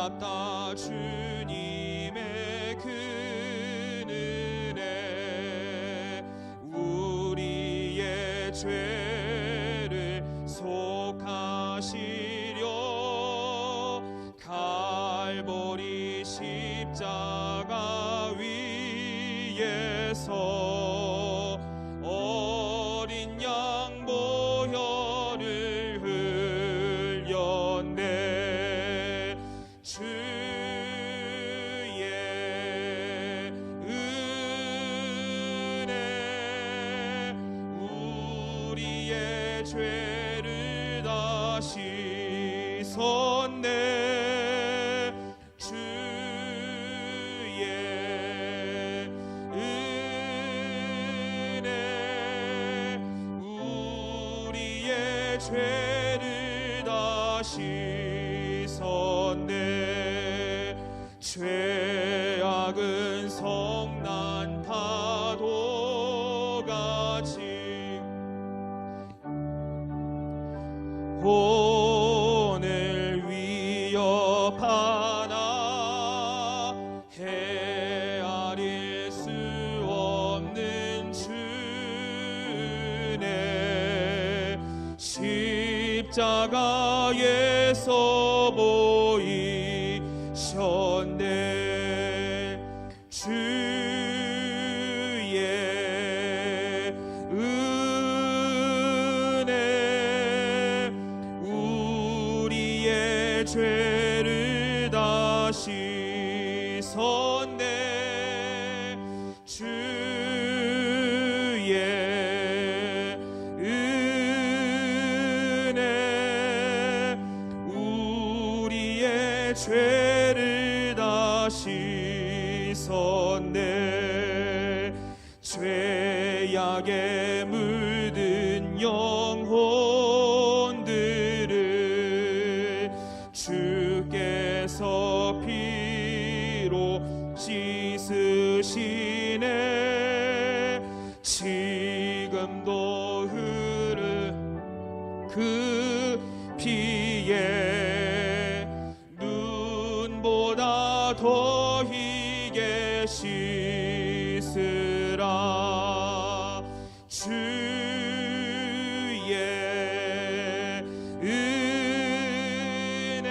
아름답다 주님의 그 은혜 우리의 죄를 속하시려 갈보리 십자가 위에서 어린 양 보혈을 흘렸네. 주의 은혜 우리의 죄를 다 씻었네. 주의 은혜 우리의 죄를 다 씻었네. 죄악은 성난 파도같이 오늘 위협하나 헤아릴 수 없는 주네. 십자가에서 보이셨네. 주의 은혜 우리의 죄를 다 씻었네. 주의 은혜 우리의 죄를 다 씻었네. 죄악에 물든 영혼들을 주께서 피로 씻으시네. 지금도 흐르는 그 피에 눈보다 더 희게 씻으라. 주의 은혜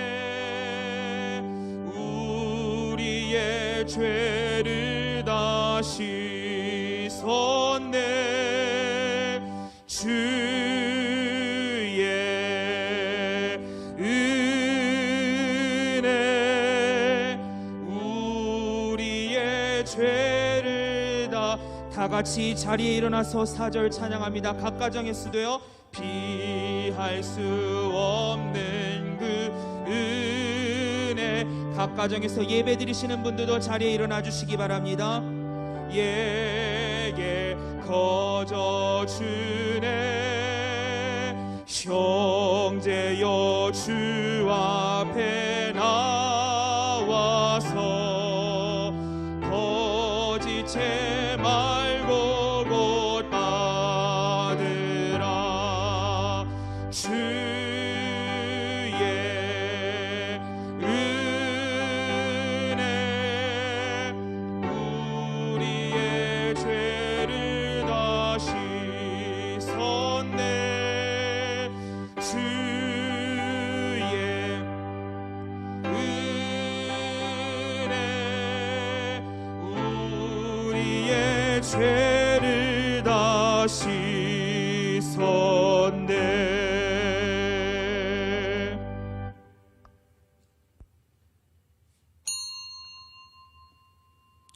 우리의 죄를 다 씻었네. 주의 은혜 우리의 죄를 다 같이 자리에 일어나서 4절 찬양합니다. 각 가정에 쓰되어 비할 수 없는 그 은혜. 각 가정에서 예배 드리시는 분들도 자리에 일어나 주시기 바랍니다. 예게 거저 주네. 형제여 주 앞에 나와서 거짓해 말고 곧 받으라. 주의 은혜 우리의 죄를 다 씻었네. 주의 은혜 우리의 죄를 다 씻었네.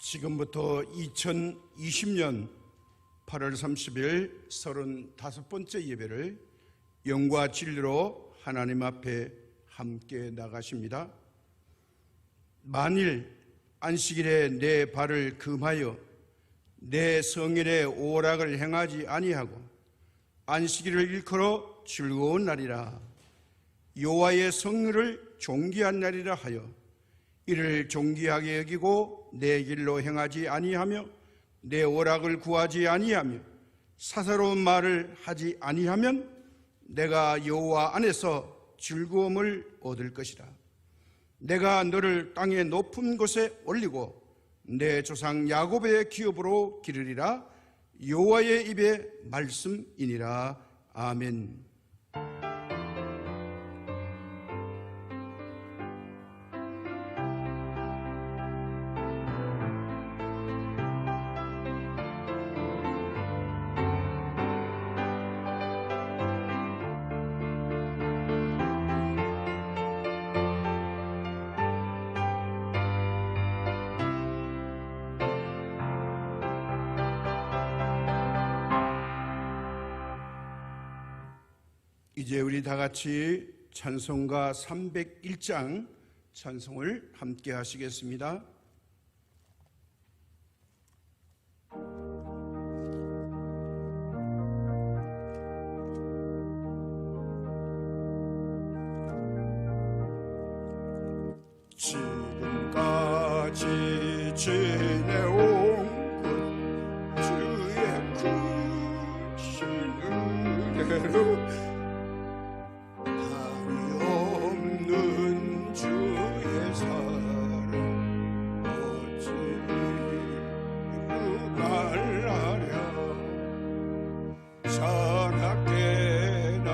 지금부터 2020년 8월 30일 35번째 예배를 영과 진리로 하나님 앞에 함께 나가십니다. 만일 안식일에 내 발을 금하여 내 성일의 오락을 행하지 아니하고 안식일을 일컬어 즐거운 날이라 여호와의 성일을 존귀한 날이라 하여 이를 존귀하게 여기고 내 길로 행하지 아니하며 내 오락을 구하지 아니하며 사사로운 말을 하지 아니하면 내가 여호와 안에서 즐거움을 얻을 것이라. 내가 너를 땅의 높은 곳에 올리고 내 조상 야곱의 기업으로 기르리라. 여호와의 입의 말씀이니라. 아멘. 이제 우리 다 같이 찬송가 301장 찬송을 함께 하시겠습니다. 지금까지 지내온 것 주의 크신 은혜로 주의 사랑 어찌 말하랴. 자나깨나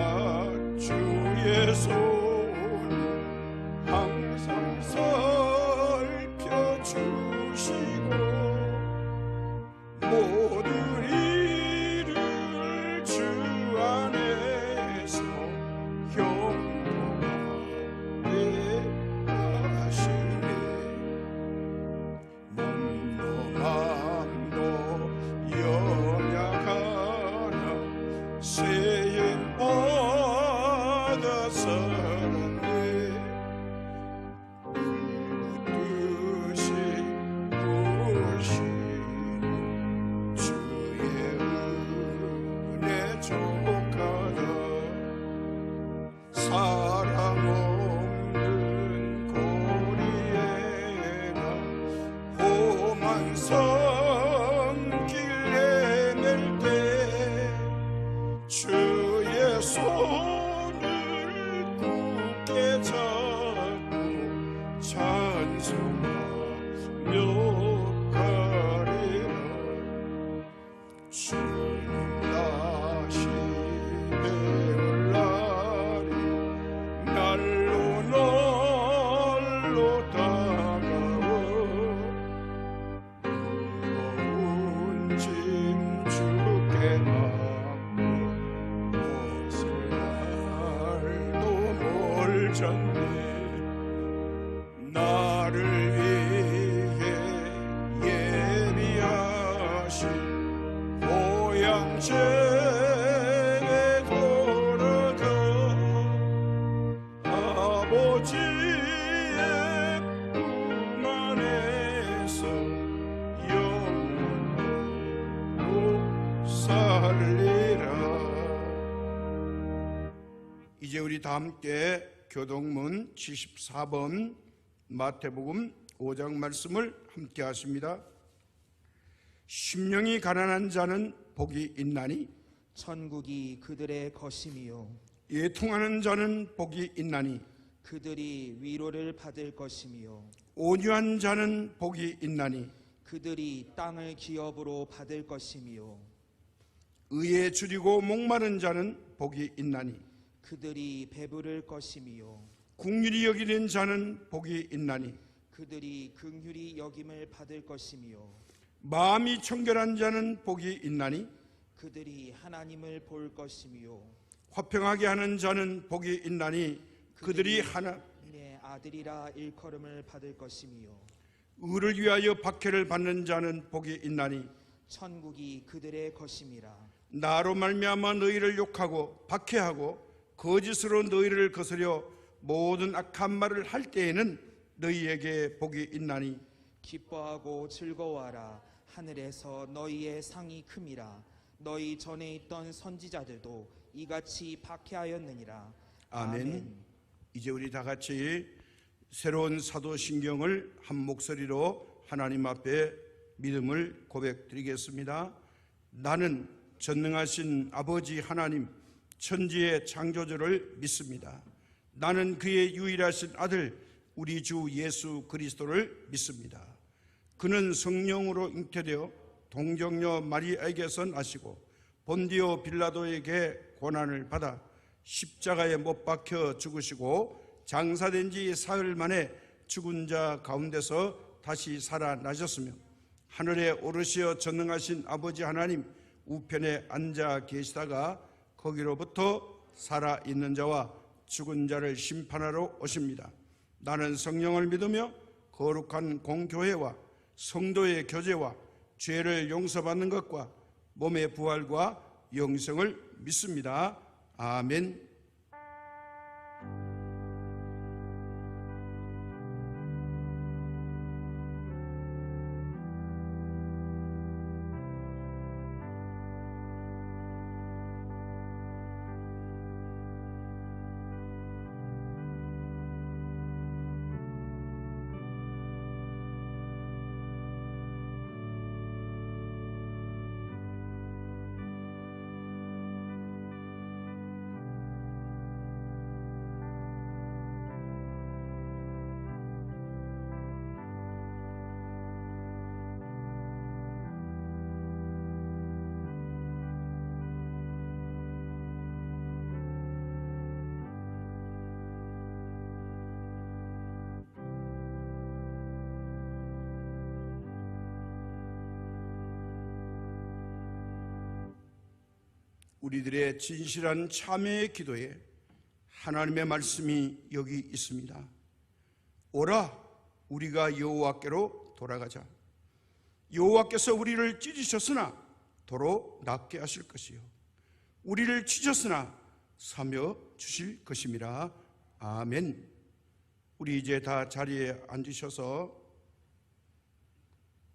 주의 손 항상 살펴주시고 모든 일을 주 안에서 사랑 없는 고리에나 험한 성길 헤맬 때 주의 손을 굳게 잡고 찬송하며 가리라. 주님 다시 배울 날이 날로 다가와 무거운 짐 주께 맡고 벗을 날도 멀잖네. 나를 위해 예비하신 고향집에 돌아가 아버지의 품 안에서 영원토록 살리라. 이제 우리 다 함께 교동문 74번 마태복음 5장 말씀을 함께 하십니다. 심령이 가난한 자는 복이 있나니 천국이 그들의 것임이요 애통하는 자는 복이 있나니 그들이 위로를 받을 것이며 온유한 자는 복이 있나니 그들이 땅을 기업으로 받을 것이며 의에 줄이고 목마른 자는 복이 있나니 그들이 배부를 것이며 긍휼히 여기는 자는 복이 있나니 그들이 긍휼히 여김을 받을 것이며 마음이 청결한 자는 복이 있나니 그들이 하나님을 볼 것이며 화평하게 하는 자는 복이 있나니 그들이 하나님의 아들이라 일컬음을 받을 것이며 의를 위하여 박해를 받는 자는 복이 있나니 천국이 그들의 것임이라. 나로 말미암아 너희를 욕하고 박해하고 거짓으로 너희를 거스려 모든 악한 말을 할 때에는 너희에게 복이 있나니 기뻐하고 즐거워하라. 하늘에서 너희의 상이 큼이라. 너희 전에 있던 선지자들도 이같이 박해하였느니라. 아멘. 이제 우리 다 같이 새로운 사도신경을 한 목소리로 하나님 앞에 믿음을 고백드리겠습니다. 나는 전능하신 아버지 하나님 천지의 창조주를 믿습니다. 나는 그의 유일하신 아들 우리 주 예수 그리스도를 믿습니다. 그는 성령으로 잉태되어 동정녀 마리아에게서 나시고 본디오 빌라도에게 고난을 받아 십자가에 못 박혀 죽으시고 장사된 지 사흘 만에 죽은 자 가운데서 다시 살아나셨으며 하늘에 오르시어 전능하신 아버지 하나님 우편에 앉아 계시다가 거기로부터 살아있는 자와 죽은 자를 심판하러 오십니다. 나는 성령을 믿으며 거룩한 공교회와 성도의 교제와 죄를 용서받는 것과 몸의 부활과 영생을 믿습니다. 아멘. 우리들의 진실한 참회의 기도에 하나님의 말씀이 여기 있습니다. 오라, 우리가 여호와께로 돌아가자. 여호와께서 우리를 찢으셨으나 도로 낫게 하실 것이요 우리를 치셨으나 사며 주실 것임이라. 아멘. 우리 이제 다 자리에 앉으셔서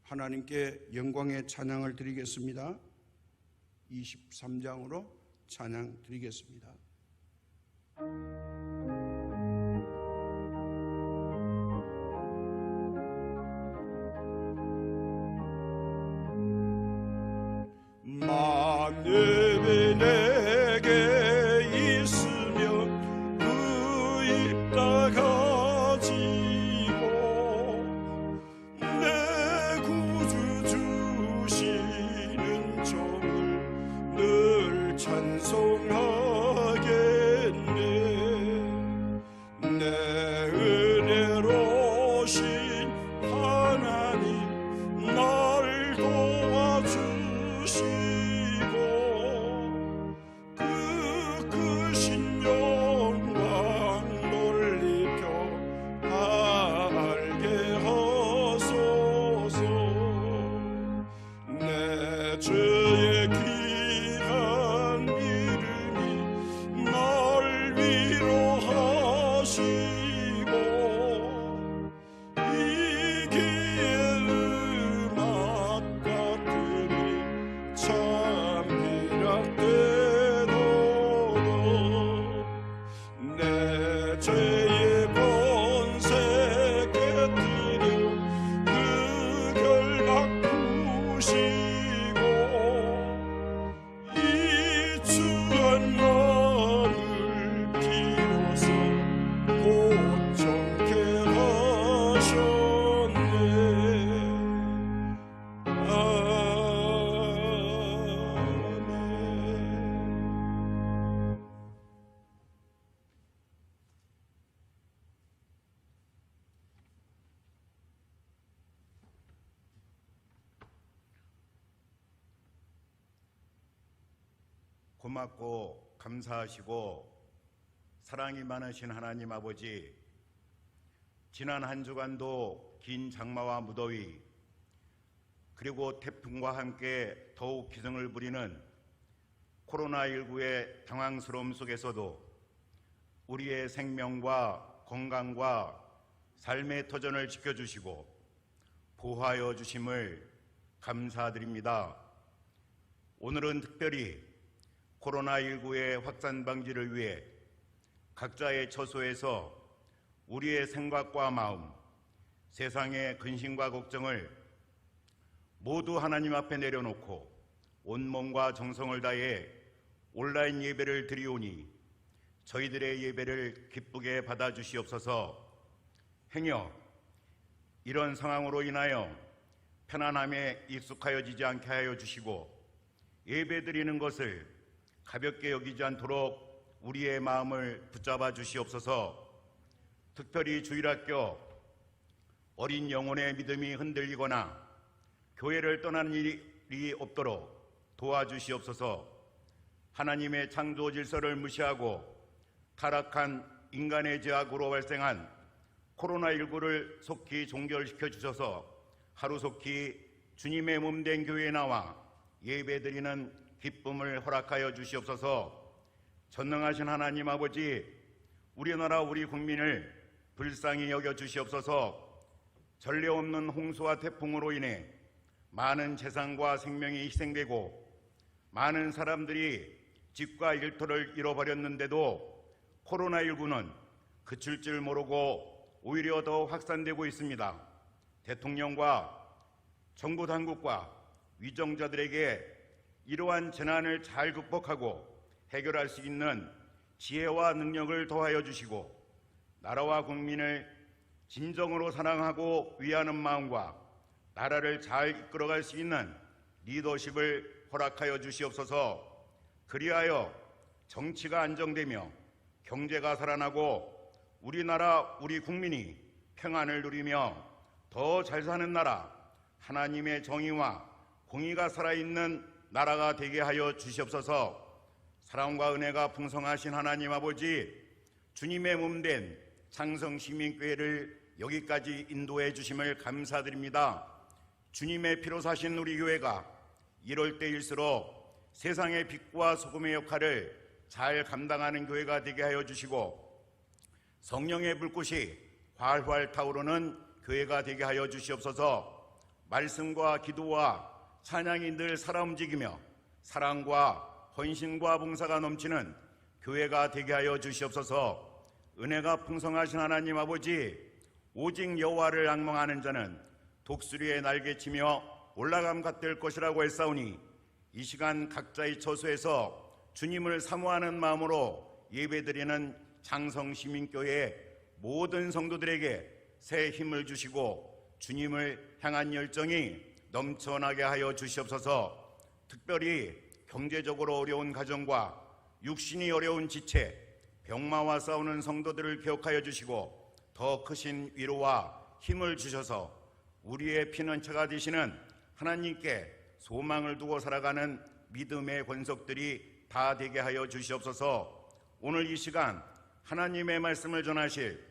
하나님께 영광의 찬양을 드리겠습니다. 23장으로 찬양 드리겠습니다. 만일이 내게 있으면 그 입 다 가지고 내 구주 주시는 종을 늘 찬송하겠네. 내 은혜로우신 하나님 날 도와주시고 그 크신 영광 놀리켜 알게 하소서. 내 죄의 귀한 이름이 날 위로하시고 이기의 음악 같으니 참 희락되도록. 내 죄의 권세 깨뜨려 그 결박 푸시고 이 주한 마음을 비로소 고정케 하셨네. 아멘. 고맙고 감사하시고 사랑이 많으신 하나님 아버지, 지난 한 주간도 긴 장마와 무더위 그리고 태풍과 함께 더욱 기승을 부리는 코로나19의 당황스러움 속에서도 우리의 생명과 건강과 삶의 터전을 지켜주시고 보호하여 주심을 감사드립니다. 오늘은 특별히 코로나19의 확산 방지를 위해 각자의 처소에서 우리의 생각과 마음, 세상의 근심과 걱정을 모두 하나님 앞에 내려놓고 온몸과 정성을 다해 온라인 예배를 드리오니 저희들의 예배를 기쁘게 받아주시옵소서. 행여 이런 상황으로 인하여 편안함에 익숙하여지지 않게 하여 주시고 예배드리는 것을 가볍게 여기지 않도록 우리의 마음을 붙잡아 주시옵소서. 특별히 주일학교 어린 영혼의 믿음이 흔들리거나 교회를 떠나는 일이 없도록 도와주시옵소서. 하나님의 창조 질서를 무시하고 타락한 인간의 죄악으로 발생한 코로나19를 속히 종결시켜 주셔서 하루속히 주님의 몸된 교회에 나와 예배드리는 기쁨을 허락하여 주시옵소서. 전능하신 하나님 아버지, 우리나라 우리 국민을 불쌍히 여겨 주시옵소서. 전례 없는 홍수와 태풍으로 인해 많은 재산과 생명이 희생되고 많은 사람들이 집과 일터를 잃어버렸는데도 코로나19는 그칠 줄 모르고 오히려 더 확산되고 있습니다. 대통령과 정부 당국과 위정자들에게 이러한 재난을 잘 극복하고 해결할 수 있는 지혜와 능력을 더하여 주시고 나라와 국민을 진정으로 사랑하고 위하는 마음과 나라를 잘 이끌어갈 수 있는 리더십을 허락하여 주시옵소서. 그리하여 정치가 안정되며 경제가 살아나고 우리나라 우리 국민이 평안을 누리며 더 잘 사는 나라, 하나님의 정의와 공의가 살아있는 나라가 되게 하여 주시옵소서. 사랑과 은혜가 풍성하신 하나님 아버지, 주님의 몸된 창성시민교회를 여기까지 인도해 주심을 감사드립니다. 주님의 피로 사신 우리 교회가 이럴 때일수록 세상의 빛과 소금의 역할을 잘 감당하는 교회가 되게 하여 주시고 성령의 불꽃이 활활 타오르는 교회가 되게 하여 주시옵소서. 말씀과 기도와 찬양이 늘 살아 움직이며 사랑과 헌신과 봉사가 넘치는 교회가 되게 하여 주시옵소서. 은혜가 풍성하신 하나님 아버지, 오직 여호와를 앙망하는 자는 독수리의 날개치며 올라감 같을 것이라고 했사오니 이 시간 각자의 처소에서 주님을 사모하는 마음으로 예배드리는 장성시민교회 모든 성도들에게 새 힘을 주시고 주님을 향한 열정이 넘쳐나게 하여 주시옵소서. 특별히 경제적으로 어려운 가정과 육신이 어려운 지체, 병마와 싸우는 성도들을 기억하여 주시고 더 크신 위로와 힘을 주셔서 우리의 피난처가 되시는 하나님께 소망을 두고 살아가는 믿음의 권속들이 다 되게 하여 주시옵소서. 오늘 이 시간 하나님의 말씀을 전하실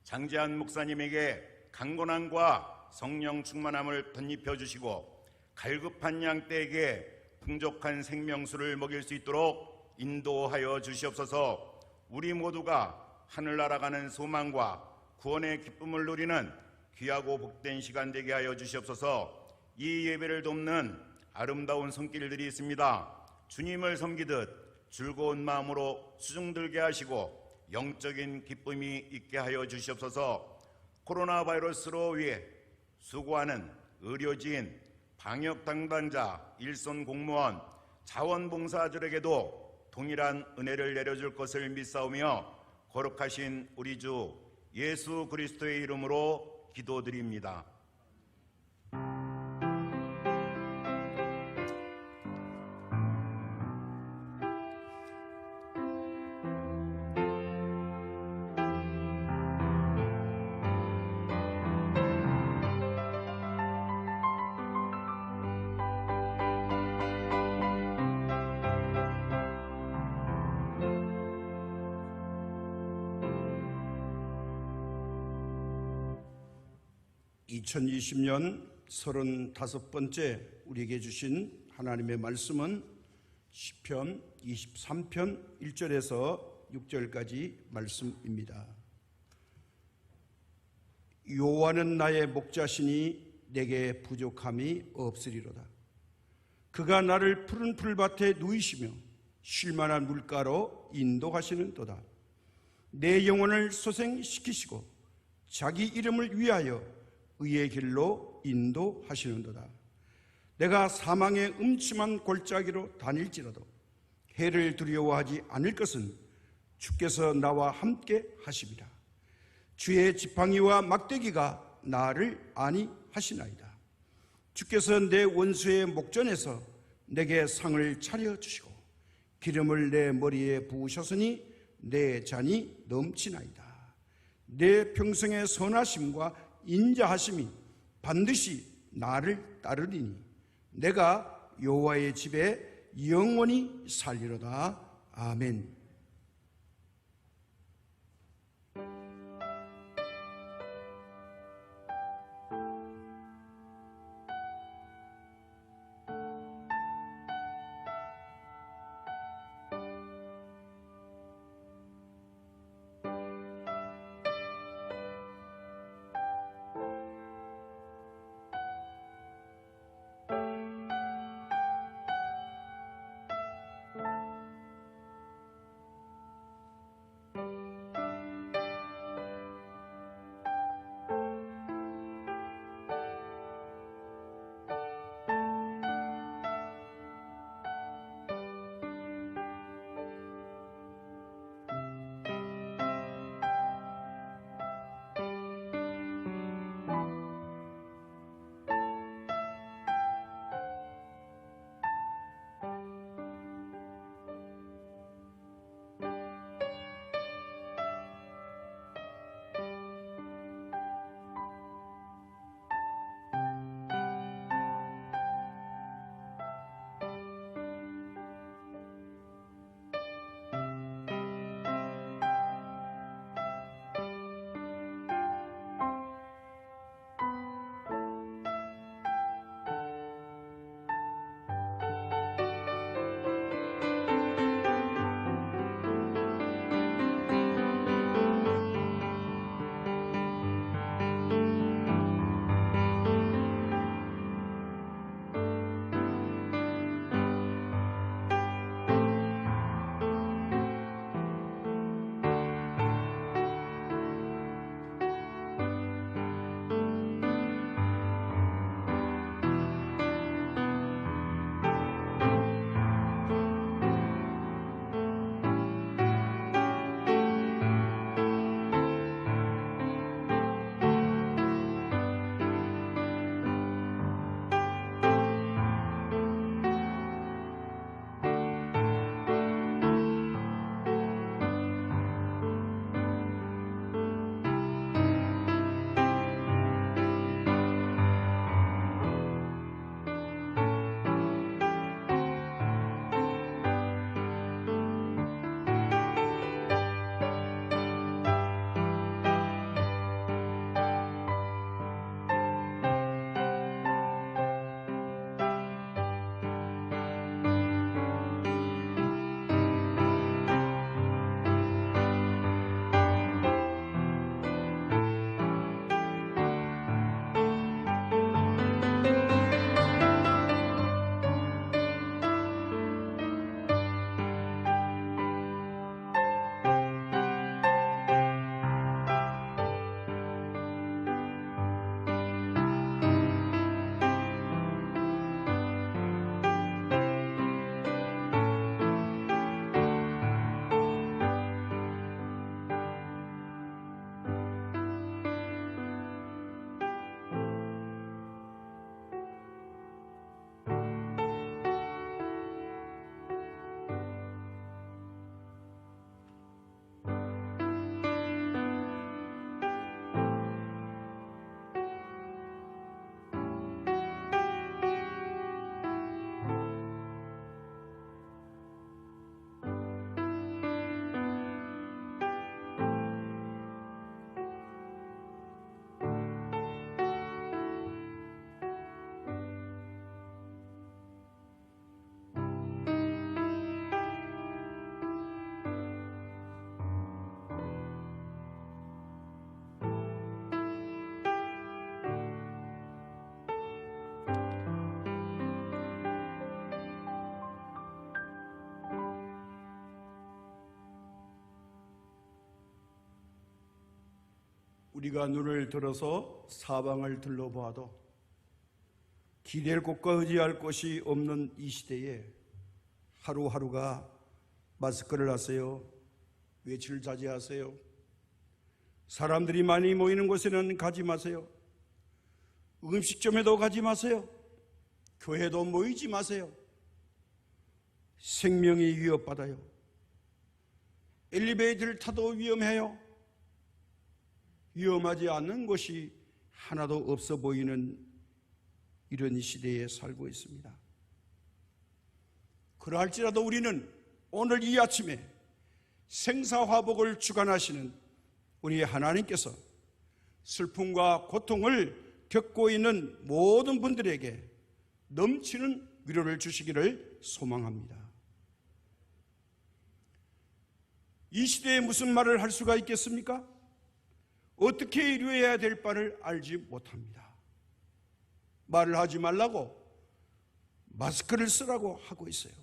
장재한 목사님에게 강건함과 성령 충만함을 덧입혀 주시고 갈급한 양떼에게 풍족한 생명수를 먹일 수 있도록 인도하여 주시옵소서. 우리 모두가 하늘나라 가는 소망과 구원의 기쁨을 누리는 귀하고 복된 시간 되게 하여 주시옵소서. 이 예배를 돕는 아름다운 손길들이 있습니다. 주님을 섬기듯 즐거운 마음으로 수중들게 하시고 영적인 기쁨이 있게 하여 주시옵소서. 코로나 바이러스로 위해 수고하는 의료진, 방역 담당자, 일선 공무원, 자원봉사자들에게도 동일한 은혜를 내려줄 것을 믿사오며 거룩하신 우리 주 예수 그리스도의 이름으로 기도드립니다. (2020년) 35번째 우리에게 주신 하나님의 말씀은 시편 23편 1절에서 6절까지 말씀입니다. 여호와는 나의 목자시니 내게 부족함이 없으리로다. 그가 나를 푸른 풀밭에 누이시며 쉴만한 물가로 인도하시는도다. 내 영혼을 소생시키시고 자기 이름을 위하여 의의 길로 인도하시는도다. 내가 사망의 음침한 골짜기로 다닐지라도 해를 두려워하지 않을 것은 주께서 나와 함께 하심이라. 주의 지팡이와 막대기가 나를 안위하시나이다. 주께서 내 원수의 목전에서 내게 상을 차려주시고 기름을 내 머리에 부으셨으니 내 잔이 넘치나이다. 내 평생의 선하심과 인자하심이 반드시 나를 따르리니 내가 여호와의 집에 영원히 살리로다. 아멘. 우리가 눈을 들어서 사방을 둘러보아도 기댈 곳과 의지할 곳이 없는 이 시대에 하루하루가 마스크를 하세요, 외출 자제하세요, 사람들이 많이 모이는 곳에는 가지 마세요. 음식점에도 가지 마세요. 교회도 모이지 마세요. 생명이 위협받아요. 엘리베이터를 타도 위험해요. 위험하지 않는 곳이 하나도 없어 보이는 이런 시대에 살고 있습니다. 그러할지라도 우리는 오늘 이 아침에 생사화복을 주관하시는 우리 하나님께서 슬픔과 고통을 겪고 있는 모든 분들에게 넘치는 위로를 주시기를 소망합니다. 이 시대에 무슨 말을 할 수가 있겠습니까? 어떻게 이루어야 될 바를 알지 못합니다. 말을 하지 말라고 마스크를 쓰라고 하고 있어요.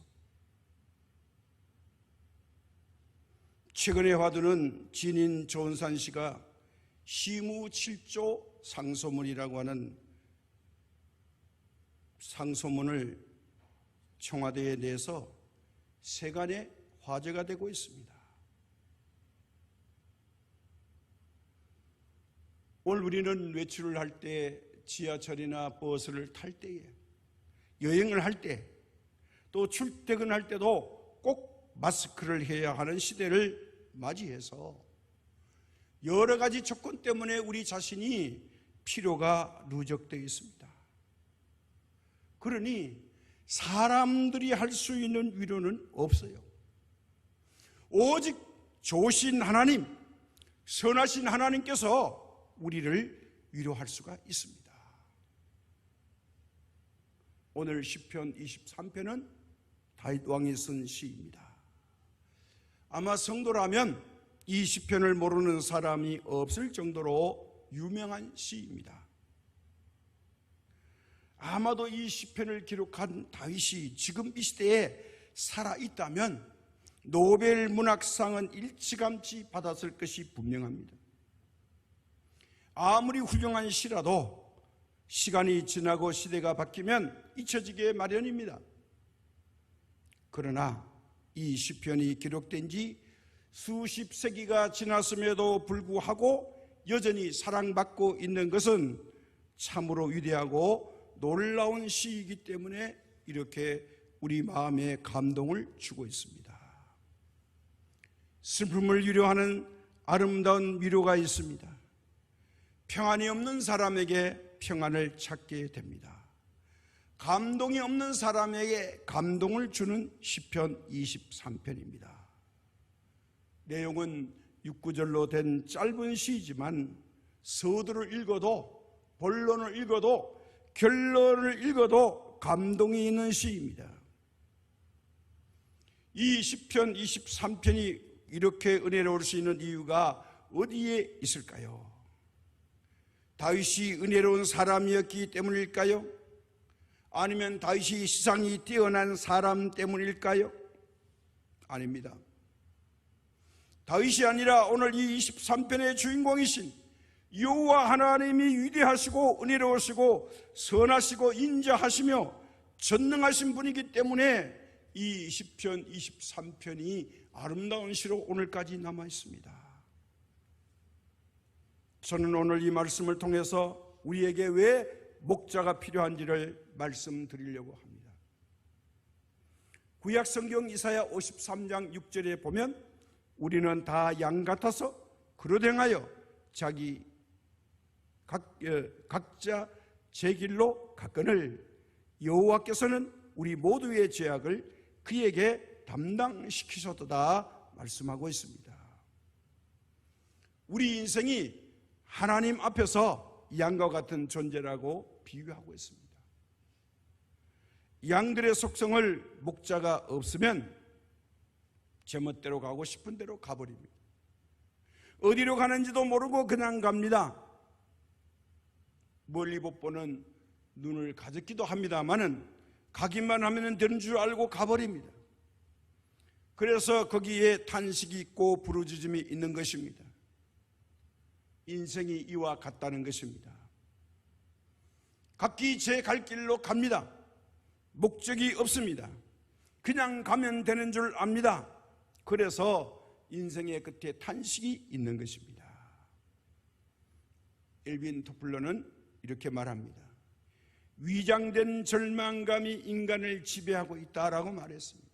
최근에 화두는 진인 조은산 씨가 시무 7조 상소문이라고 하는 상소문을 청와대에 내서 세간의 화제가 되고 있습니다. 오늘 우리는 외출을 할 때, 지하철이나 버스를 탈 때에, 여행을 할 때, 또 출퇴근할 때도 꼭 마스크를 해야 하는 시대를 맞이해서 여러 가지 조건 때문에 우리 자신이 필요가 누적되어 있습니다. 그러니 사람들이 할 수 있는 위로는 없어요. 오직 좋으신 하나님, 선하신 하나님께서 우리를 위로할 수가 있습니다. 오늘 시편 23편은 다윗 왕이 쓴 시입니다. 아마 성도라면 이 시편을 모르는 사람이 없을 정도로 유명한 시입니다. 아마도 이 시편을 기록한 다윗이 지금 이 시대에 살아있다면 노벨 문학상은 일찌감치 받았을 것이 분명합니다. 아무리 훌륭한 시라도 시간이 지나고 시대가 바뀌면 잊혀지게 마련입니다. 그러나 이 시편이 기록된 지 수십 세기가 지났음에도 불구하고 여전히 사랑받고 있는 것은 참으로 위대하고 놀라운 시이기 때문에 이렇게 우리 마음에 감동을 주고 있습니다. 슬픔을 위로하는 아름다운 위로가 있습니다. 평안이 없는 사람에게 평안을 찾게 됩니다. 감동이 없는 사람에게 감동을 주는 시편 23편입니다. 내용은 6구절로 된 짧은 시이지만 서두를 읽어도, 본론을 읽어도, 결론을 읽어도 감동이 있는 시입니다. 이 시편 23편이 이렇게 은혜로울 수 있는 이유가 어디에 있을까요? 다윗이 은혜로운 사람이었기 때문일까요? 아니면 다윗이 시상이 뛰어난 사람 때문일까요? 아닙니다. 다윗이 아니라 오늘 이 23편의 주인공이신 여호와 하나님이 위대하시고 은혜로우시고 선하시고 인자하시며 전능하신 분이기 때문에 이 시편 23편이 아름다운 시로 오늘까지 남아 있습니다. 저는 오늘 이 말씀을 통해서 우리에게 왜 목자가 필요한지를 말씀드리려고 합니다. 구약 성경 이사야 53장 6절에 보면 우리는 다 양 같아서 그릇 행하여 각자 제 길로 갔거늘 여호와께서는 우리 모두의 죄악을 그에게 담당시키셨도다 말씀하고 있습니다. 우리 인생이 하나님 앞에서 양과 같은 존재라고 비유하고 있습니다. 양들의 속성을 목자가 없으면 제멋대로 가고 싶은 대로 가버립니다. 어디로 가는지도 모르고 그냥 갑니다. 멀리 못 보는 눈을 가졌기도 합니다마는 가기만 하면 되는 줄 알고 가버립니다. 그래서 거기에 탄식이 있고 부르짖음이 있는 것입니다. 인생이 이와 같다는 것입니다. 각기 제 갈 길로 갑니다. 목적이 없습니다. 그냥 가면 되는 줄 압니다. 그래서 인생의 끝에 탄식이 있는 것입니다. 엘빈 토플러는 이렇게 말합니다. 위장된 절망감이 인간을 지배하고 있다라고 말했습니다.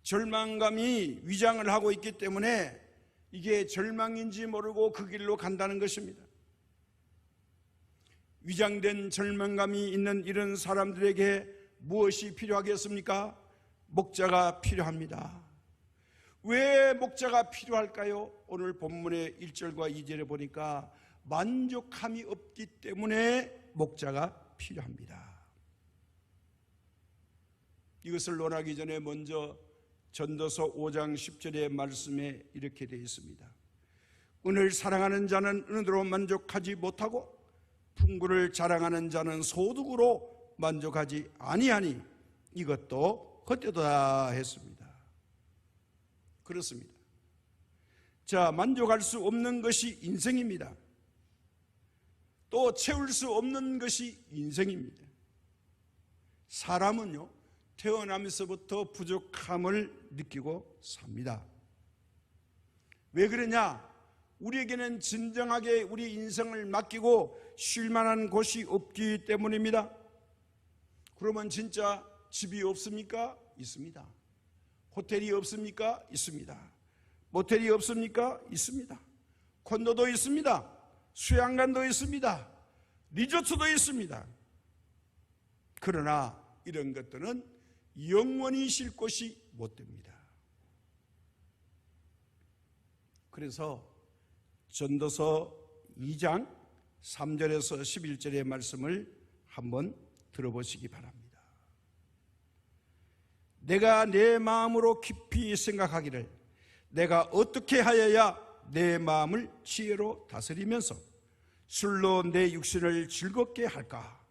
절망감이 위장을 하고 있기 때문에 이게 절망인지 모르고 그 길로 간다는 것입니다. 위장된 절망감이 있는 이런 사람들에게 무엇이 필요하겠습니까? 목자가 필요합니다. 왜 목자가 필요할까요? 오늘 본문의 1절과 2절에 보니까 만족함이 없기 때문에 목자가 필요합니다. 이것을 논하기 전에 먼저 전도서 5장 10절의 말씀에 이렇게 되어 있습니다. 은을 사랑하는 자는 은으로 만족하지 못하고 풍부를 자랑하는 자는 소득으로 만족하지 아니하니 이것도 헛되다 했습니다. 그렇습니다. 자, 만족할 수 없는 것이 인생입니다. 또 채울 수 없는 것이 인생입니다. 사람은요, 태어나면서부터 부족함을 느끼고 삽니다. 왜 그러냐? 우리에게는 진정하게 우리 인생을 맡기고 쉴 만한 곳이 없기 때문입니다. 그러면 진짜 집이 없습니까? 있습니다. 호텔이 없습니까? 있습니다. 모텔이 없습니까? 있습니다. 콘도도 있습니다. 수양관도 있습니다. 리조트도 있습니다. 그러나 이런 것들은 영원히 쉴 곳이 못 됩니다. 그래서 전도서 2장 3절에서 11절의 말씀을 한번 들어보시기 바랍니다. 내가 내 마음으로 깊이 생각하기를 내가 어떻게 하여야 내 마음을 지혜로 다스리면서 술로 내 육신을 즐겁게 할까?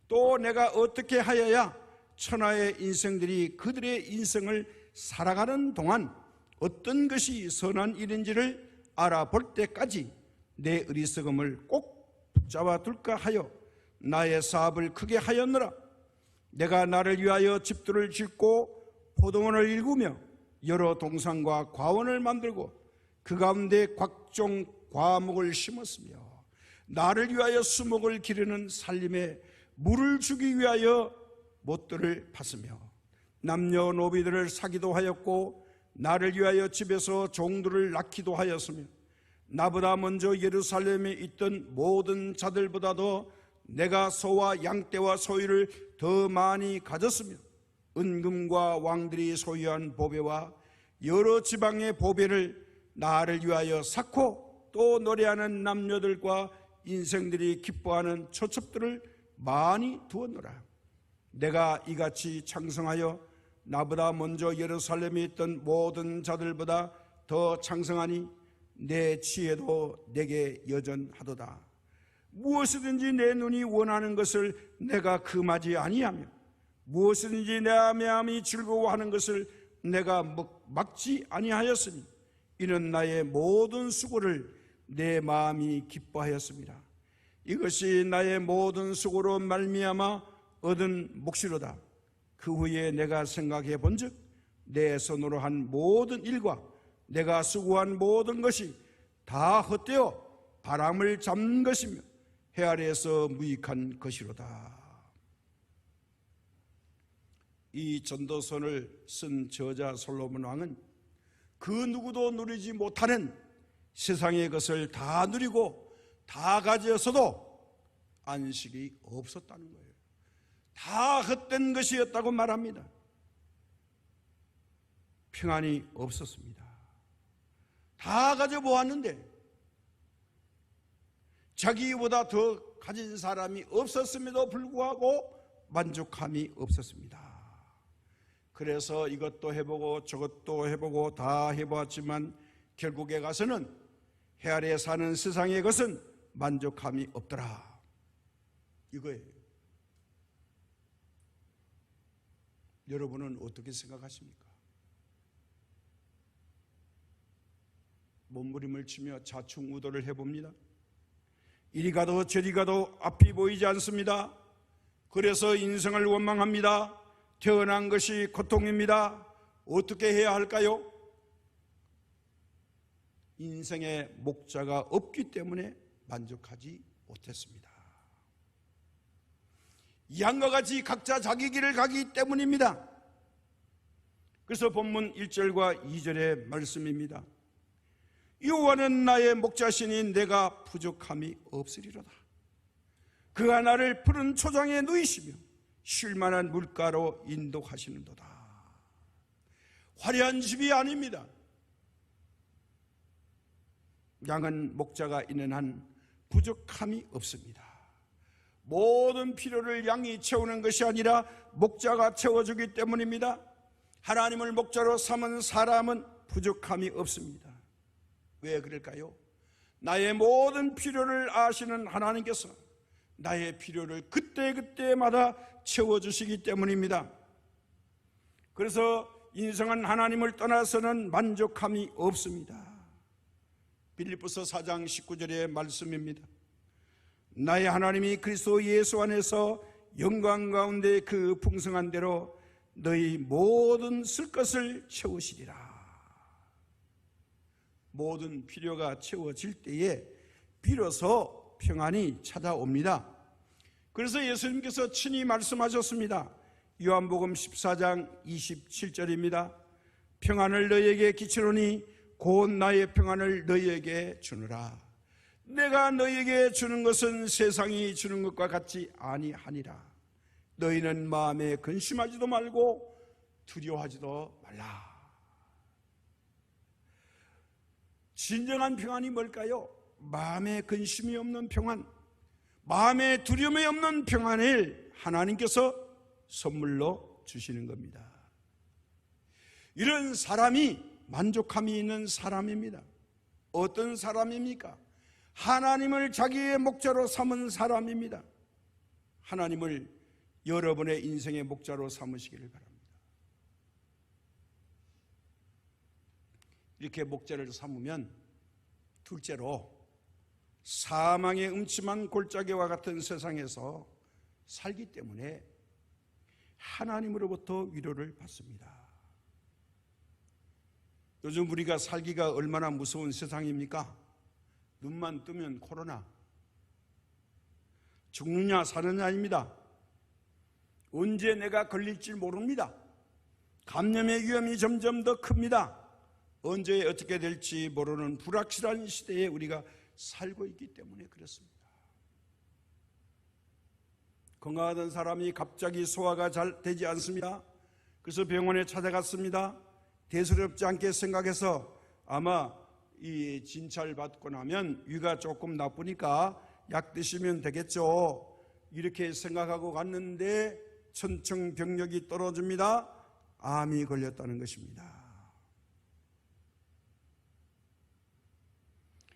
또 내가 어떻게 하여야 천하의 인생들이 그들의 인생을 살아가는 동안 어떤 것이 선한 일인지를 알아볼 때까지 내 어리석음을 꼭 붙잡아 둘까 하여 나의 사업을 크게 하였노라. 내가 나를 위하여 집들을 짓고 포도원을 일구며 여러 동산과 과원을 만들고 그 가운데 각종 과목을 심었으며 나를 위하여 수목을 기르는 살림에 물을 주기 위하여 못들을 팠으며 남녀노비들을 사기도 하였고 나를 위하여 집에서 종들을 낳기도 하였으며 나보다 먼저 예루살렘에 있던 모든 자들보다도 내가 소와 양떼와 소유를 더 많이 가졌으며 은금과 왕들이 소유한 보배와 여러 지방의 보배를 나를 위하여 쌓고 또 노래하는 남녀들과 인생들이 기뻐하는 초첩들을 많이 두었노라. 내가 이같이 창성하여 나보다 먼저 예루살렘에 있던 모든 자들보다 더 창성하니 내 지혜도 내게 여전하도다. 무엇이든지 내 눈이 원하는 것을 내가 금하지 아니하며 무엇이든지 내 마음이 즐거워하는 것을 내가 막지 아니하였으니 이는 나의 모든 수고를 내 마음이 기뻐하였습니다. 이것이 나의 모든 수고로 말미암아 얻은 몫이로다. 그 후에 내가 생각해 본즉 내 손으로 한 모든 일과 내가 수고한 모든 것이 다 헛되어 바람을 잡는 것이며 해 아래에서 무익한 것이로다. 이 전도서를 쓴 저자 솔로몬 왕은 그 누구도 누리지 못하는 세상의 것을 다 누리고 다 가졌어도 안식이 없었다는 거예요. 다 헛된 것이었다고 말합니다. 평안이 없었습니다. 다 가져보았는데 자기보다 더 가진 사람이 없었음에도 불구하고 만족함이 없었습니다. 그래서 이것도 해보고 저것도 해보고 다 해보았지만 결국에 가서는 해 아래 사는 세상의 것은 만족함이 없더라. 이거예요. 여러분은 어떻게 생각하십니까? 몸부림을 치며 좌충우돌을 해봅니다. 이리 가도 저리 가도 앞이 보이지 않습니다. 그래서 인생을 원망합니다. 태어난 것이 고통입니다. 어떻게 해야 할까요? 인생의 목자가 없기 때문에 만족하지 못했습니다. 양과 같이 각자 자기 길을 가기 때문입니다. 그래서 본문 1절과 2절의 말씀입니다. 여호와는 나의 목자시니 내가 부족함이 없으리로다. 그가 나를 푸른 초장에 누이시며 쉴 만한 물가로 인도하시는도다. 화려한 집이 아닙니다. 양은 목자가 있는 한 부족함이 없습니다. 모든 필요를 양이 채우는 것이 아니라 목자가 채워주기 때문입니다. 하나님을 목자로 삼은 사람은 부족함이 없습니다. 왜 그럴까요? 나의 모든 필요를 아시는 하나님께서 나의 필요를 그때그때마다 채워주시기 때문입니다. 그래서 인생은 하나님을 떠나서는 만족함이 없습니다. 빌립보서 4장 19절의 말씀입니다. 나의 하나님이 그리스도 예수 안에서 영광 가운데 그 풍성한 대로 너희 모든 쓸 것을 채우시리라. 모든 필요가 채워질 때에 비로소 평안이 찾아옵니다. 그래서 예수님께서 친히 말씀하셨습니다. 요한복음 14장 27절입니다. 평안을 너희에게 끼치노니 곧 나의 평안을 너희에게 주노라. 내가 너희에게 주는 것은 세상이 주는 것과 같이 아니하니라. 너희는 마음에 근심하지도 말고 두려워하지도 말라. 진정한 평안이 뭘까요? 마음에 근심이 없는 평안, 마음에 두려움이 없는 평안을 하나님께서 선물로 주시는 겁니다. 이런 사람이 만족함이 있는 사람입니다. 어떤 사람입니까? 하나님을 자기의 목자로 삼은 사람입니다. 하나님을 여러분의 인생의 목자로 삼으시기를 바랍니다. 이렇게 목자를 삼으면 둘째로 사망의 음침한 골짜기와 같은 세상에서 살기 때문에 하나님으로부터 위로를 받습니다. 요즘 우리가 살기가 얼마나 무서운 세상입니까? 눈만 뜨면 코로나, 죽느냐 사느냐입니다. 언제 내가 걸릴지 모릅니다. 감염의 위험이 점점 더 큽니다. 언제 어떻게 될지 모르는 불확실한 시대에 우리가 살고 있기 때문에 그렇습니다. 건강하던 사람이 갑자기 소화가 잘 되지 않습니다. 그래서 병원에 찾아갔습니다. 대수롭지 않게 생각해서 아마 이 진찰 받고 나면 위가 조금 나쁘니까 약 드시면 되겠죠, 이렇게 생각하고 갔는데 천청병력이 떨어집니다. 암이 걸렸다는 것입니다.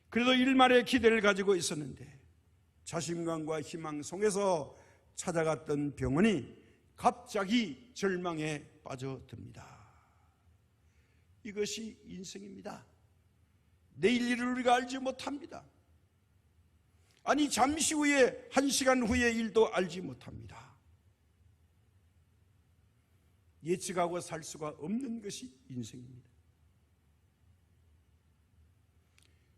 그래도 일말의 기대를 가지고 있었는데 자신감과 희망 속에서 찾아갔던 병원이 갑자기 절망에 빠져듭니다. 이것이 인생입니다. 내일 일을 우리가 알지 못합니다. 아니 잠시 후에 1시간 후의 일도 알지 못합니다. 예측하고 살 수가 없는 것이 인생입니다.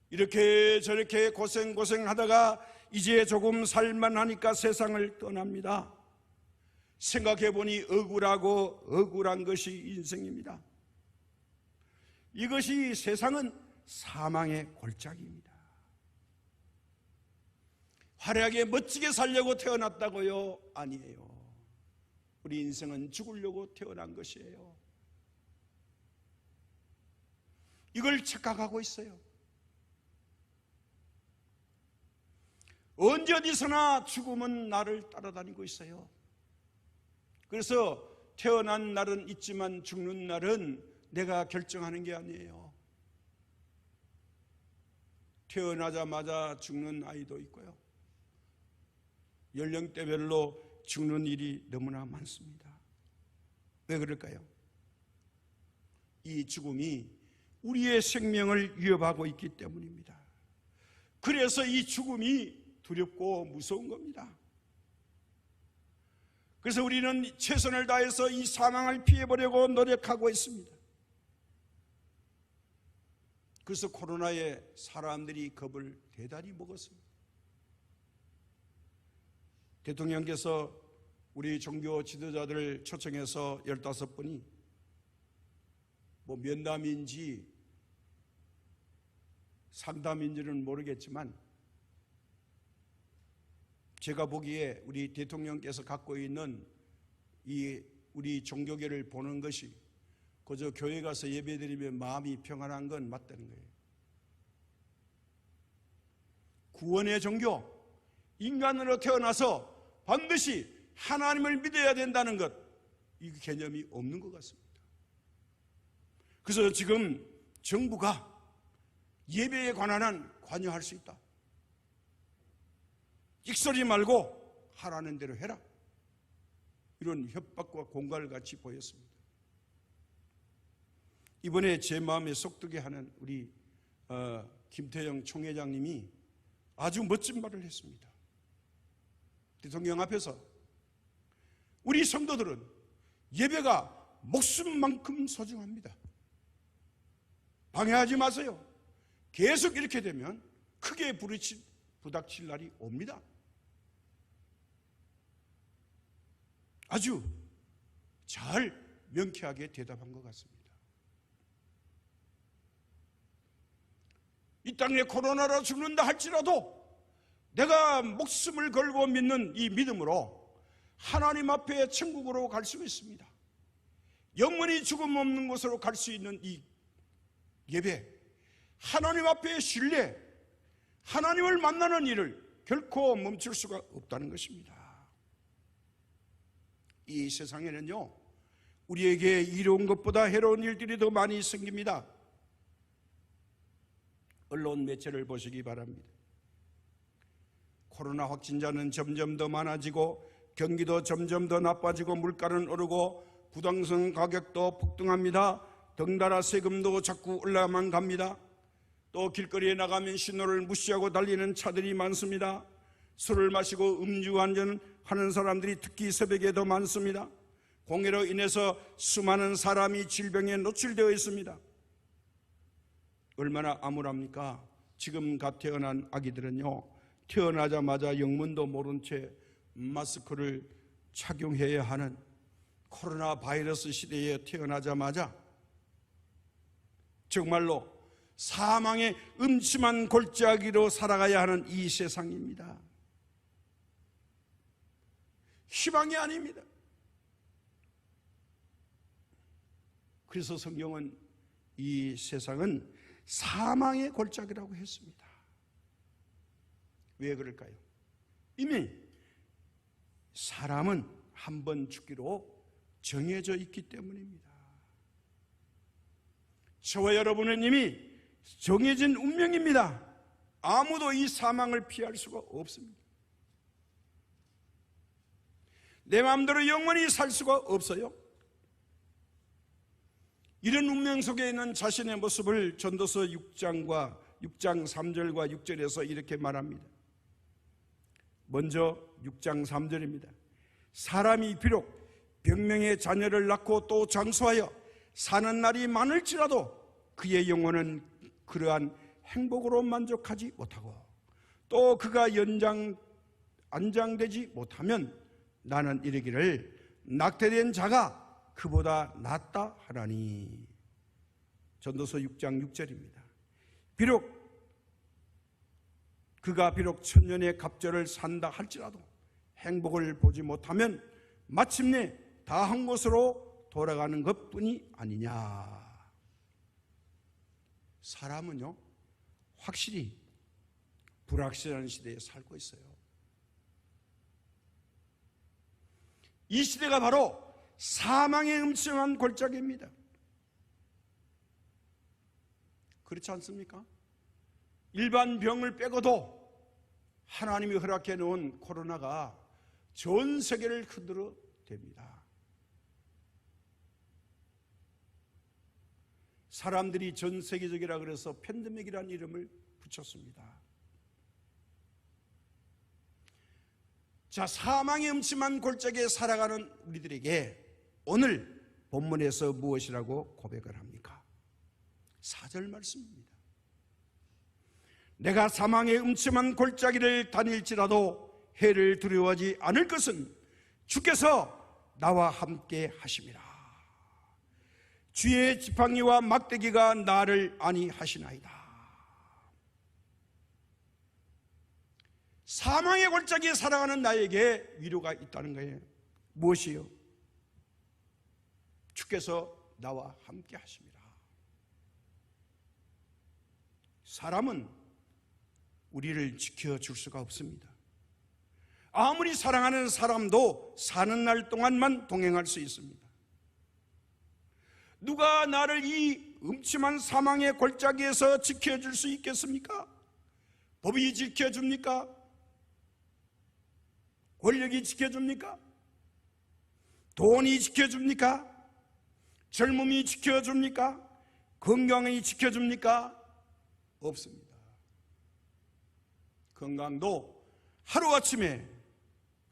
이렇게 저렇게 고생하다가 이제 조금 살만하니까 세상을 떠납니다. 생각해보니 억울한 것이 인생입니다. 이것이 세상은 사망의 골짜기입니다. 화려하게 멋지게 살려고 태어났다고요? 아니에요. 우리 인생은 죽으려고 태어난 것이에요. 이걸 착각하고 있어요. 언제 어디서나 죽음은 나를 따라다니고 있어요. 그래서 태어난 날은 있지만 죽는 날은 내가 결정하는 게 아니에요. 태어나자마자 죽는 아이도 있고요. 연령대별로 죽는 일이 너무나 많습니다. 왜 그럴까요? 이 죽음이 우리의 생명을 위협하고 있기 때문입니다. 그래서 이 죽음이 두렵고 무서운 겁니다. 그래서 우리는 최선을 다해서 이 사망을 피해보려고 노력하고 있습니다. 그래서 코로나에 사람들이 겁을 대단히 먹었습니다. 대통령께서 우리 종교 지도자들을 초청해서 15분이 면담인지 상담인지는 모르겠지만 제가 보기에 우리 대통령께서 갖고 있는 이 우리 종교계를 보는 것이 그저 교회 가서 예배드리면 마음이 평안한 건 맞다는 거예요. 구원의 종교, 인간으로 태어나서 반드시 하나님을 믿어야 된다는 것, 이 개념이 없는 것 같습니다. 그래서 지금 정부가 예배에 관한 한 관여할 수 있다. 익소리 말고 하라는 대로 해라. 이런 협박과 공갈을 같이 보였습니다. 이번에 제 마음에 쏙드게 하는 우리 김태영 총회장님이 아주 멋진 말을 했습니다. 대통령 앞에서 우리 성도들은 예배가 목숨만큼 소중합니다. 방해하지 마세요. 계속 이렇게 되면 크게 부닥칠 날이 옵니다. 아주 잘 명쾌하게 대답한 것 같습니다. 이 땅에 코로나로 죽는다 할지라도 내가 목숨을 걸고 믿는 이 믿음으로 하나님 앞에 천국으로 갈 수 있습니다. 영원히 죽음 없는 곳으로 갈 수 있는 이 예배, 하나님 앞에 신뢰, 하나님을 만나는 일을 결코 멈출 수가 없다는 것입니다. 이 세상에는요, 우리에게 이로운 것보다 해로운 일들이 더 많이 생깁니다. 언론 매체를 보시기 바랍니다. 코로나 확진자는 점점 더 많아지고 경기도 점점 더 나빠지고 물가는 오르고 부동산 가격도 폭등합니다. 덩달아 세금도 자꾸 올라만 갑니다. 또 길거리에 나가면 신호를 무시하고 달리는 차들이 많습니다. 술을 마시고 음주운전하는 사람들이 특히 새벽에 더 많습니다. 공해로 인해서 수많은 사람이 질병에 노출되어 있습니다. 얼마나 암울합니까? 지금 갓 태어난 아기들은요, 태어나자마자 영문도 모른 채 마스크를 착용해야 하는 코로나 바이러스 시대에 태어나자마자 정말로 사망의 음침한 골짜기로 살아가야 하는 이 세상입니다. 희망이 아닙니다. 그래서 성경은 이 세상은 사망의 골짜기라고 했습니다. 왜 그럴까요? 이미 사람은 한 번 죽기로 정해져 있기 때문입니다. 저와 여러분은 이미 정해진 운명입니다. 아무도 이 사망을 피할 수가 없습니다. 내 마음대로 영원히 살 수가 없어요. 이런 운명 속에 있는 자신의 모습을 전도서 6장 3절과 6절에서 이렇게 말합니다. 먼저 6장 3절입니다. 사람이 비록 병명의 자녀를 낳고 또 장수하여 사는 날이 많을지라도 그의 영혼은 그러한 행복으로 만족하지 못하고 또 그가 안장되지 못하면 나는 이르기를 낙태된 자가 그보다 낫다 하라니. 전도서 6장 6절입니다. 그가 비록 천년의 갑절을 산다 할지라도 행복을 보지 못하면 마침내 다 한 곳으로 돌아가는 것뿐이 아니냐. 사람은요, 확실히 불확실한 시대에 살고 있어요. 이 시대가 바로 사망의 음침한 골짜기입니다. 그렇지 않습니까? 일반 병을 빼고도 하나님이 허락해 놓은 코로나가 전 세계를 흔들어 댑니다. 사람들이 전 세계적이라 그래서 팬데믹이라는 이름을 붙였습니다. 자, 사망의 음침한 골짜기에 살아가는 우리들에게 오늘 본문에서 무엇이라고 고백을 합니까? 4절 말씀입니다. 내가 사망의 음침한 골짜기를 다닐지라도 해를 두려워하지 않을 것은 주께서 나와 함께 하심이라. 주의 지팡이와 막대기가 나를 안위하시나이다. 사망의 골짜기에 살아가는 나에게 위로가 있다는 거예요. 무엇이요? 주께서 나와 함께 하십니다. 사람은 우리를 지켜줄 수가 없습니다. 아무리 사랑하는 사람도 사는 날 동안만 동행할 수 있습니다. 누가 나를 이 음침한 사망의 골짜기에서 지켜줄 수 있겠습니까? 법이 지켜줍니까? 권력이 지켜줍니까? 돈이 지켜줍니까? 젊음이 지켜줍니까? 건강이 지켜줍니까? 없습니다. 건강도 하루아침에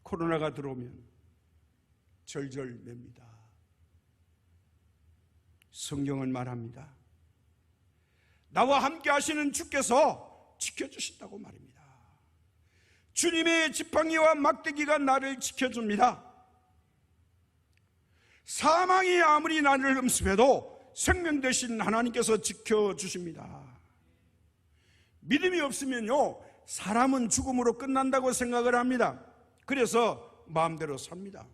코로나가 들어오면 절절맵니다. 성경은 말합니다. 나와 함께 하시는 주께서 지켜주신다고 말입니다. 주님의 지팡이와 막대기가 나를 지켜줍니다. 사망이 아무리 나를 음습해도 생명 되신 하나님께서 지켜주십니다. 믿음이 없으면요, 사람은 죽음으로 끝난다고 생각을 합니다. 그래서 마음대로 삽니다.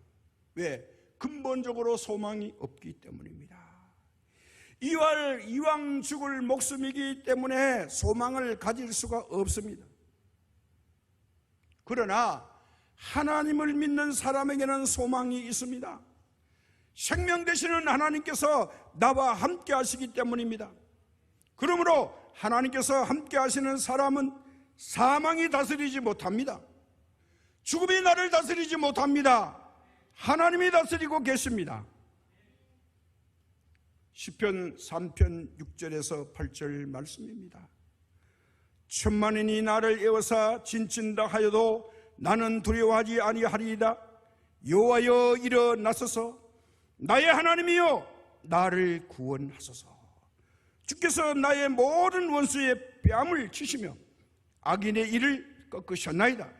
왜? 근본적으로 소망이 없기 때문입니다. 이왕 죽을 목숨이기 때문에 소망을 가질 수가 없습니다. 그러나 하나님을 믿는 사람에게는 소망이 있습니다. 생명 되시는 하나님께서 나와 함께 하시기 때문입니다. 그러므로 하나님께서 함께 하시는 사람은 사망이 다스리지 못합니다. 죽음이 나를 다스리지 못합니다. 하나님이 다스리고 계십니다. 시편 3편 6절에서 8절 말씀입니다. 천만인이 나를 에워싸 진친다 하여도 나는 두려워하지 아니하리이다. 여호와여 일어나소서. 나의 하나님이여 나를 구원하소서. 주께서 나의 모든 원수의 뺨을 치시며 악인의 일을 꺾으셨나이다.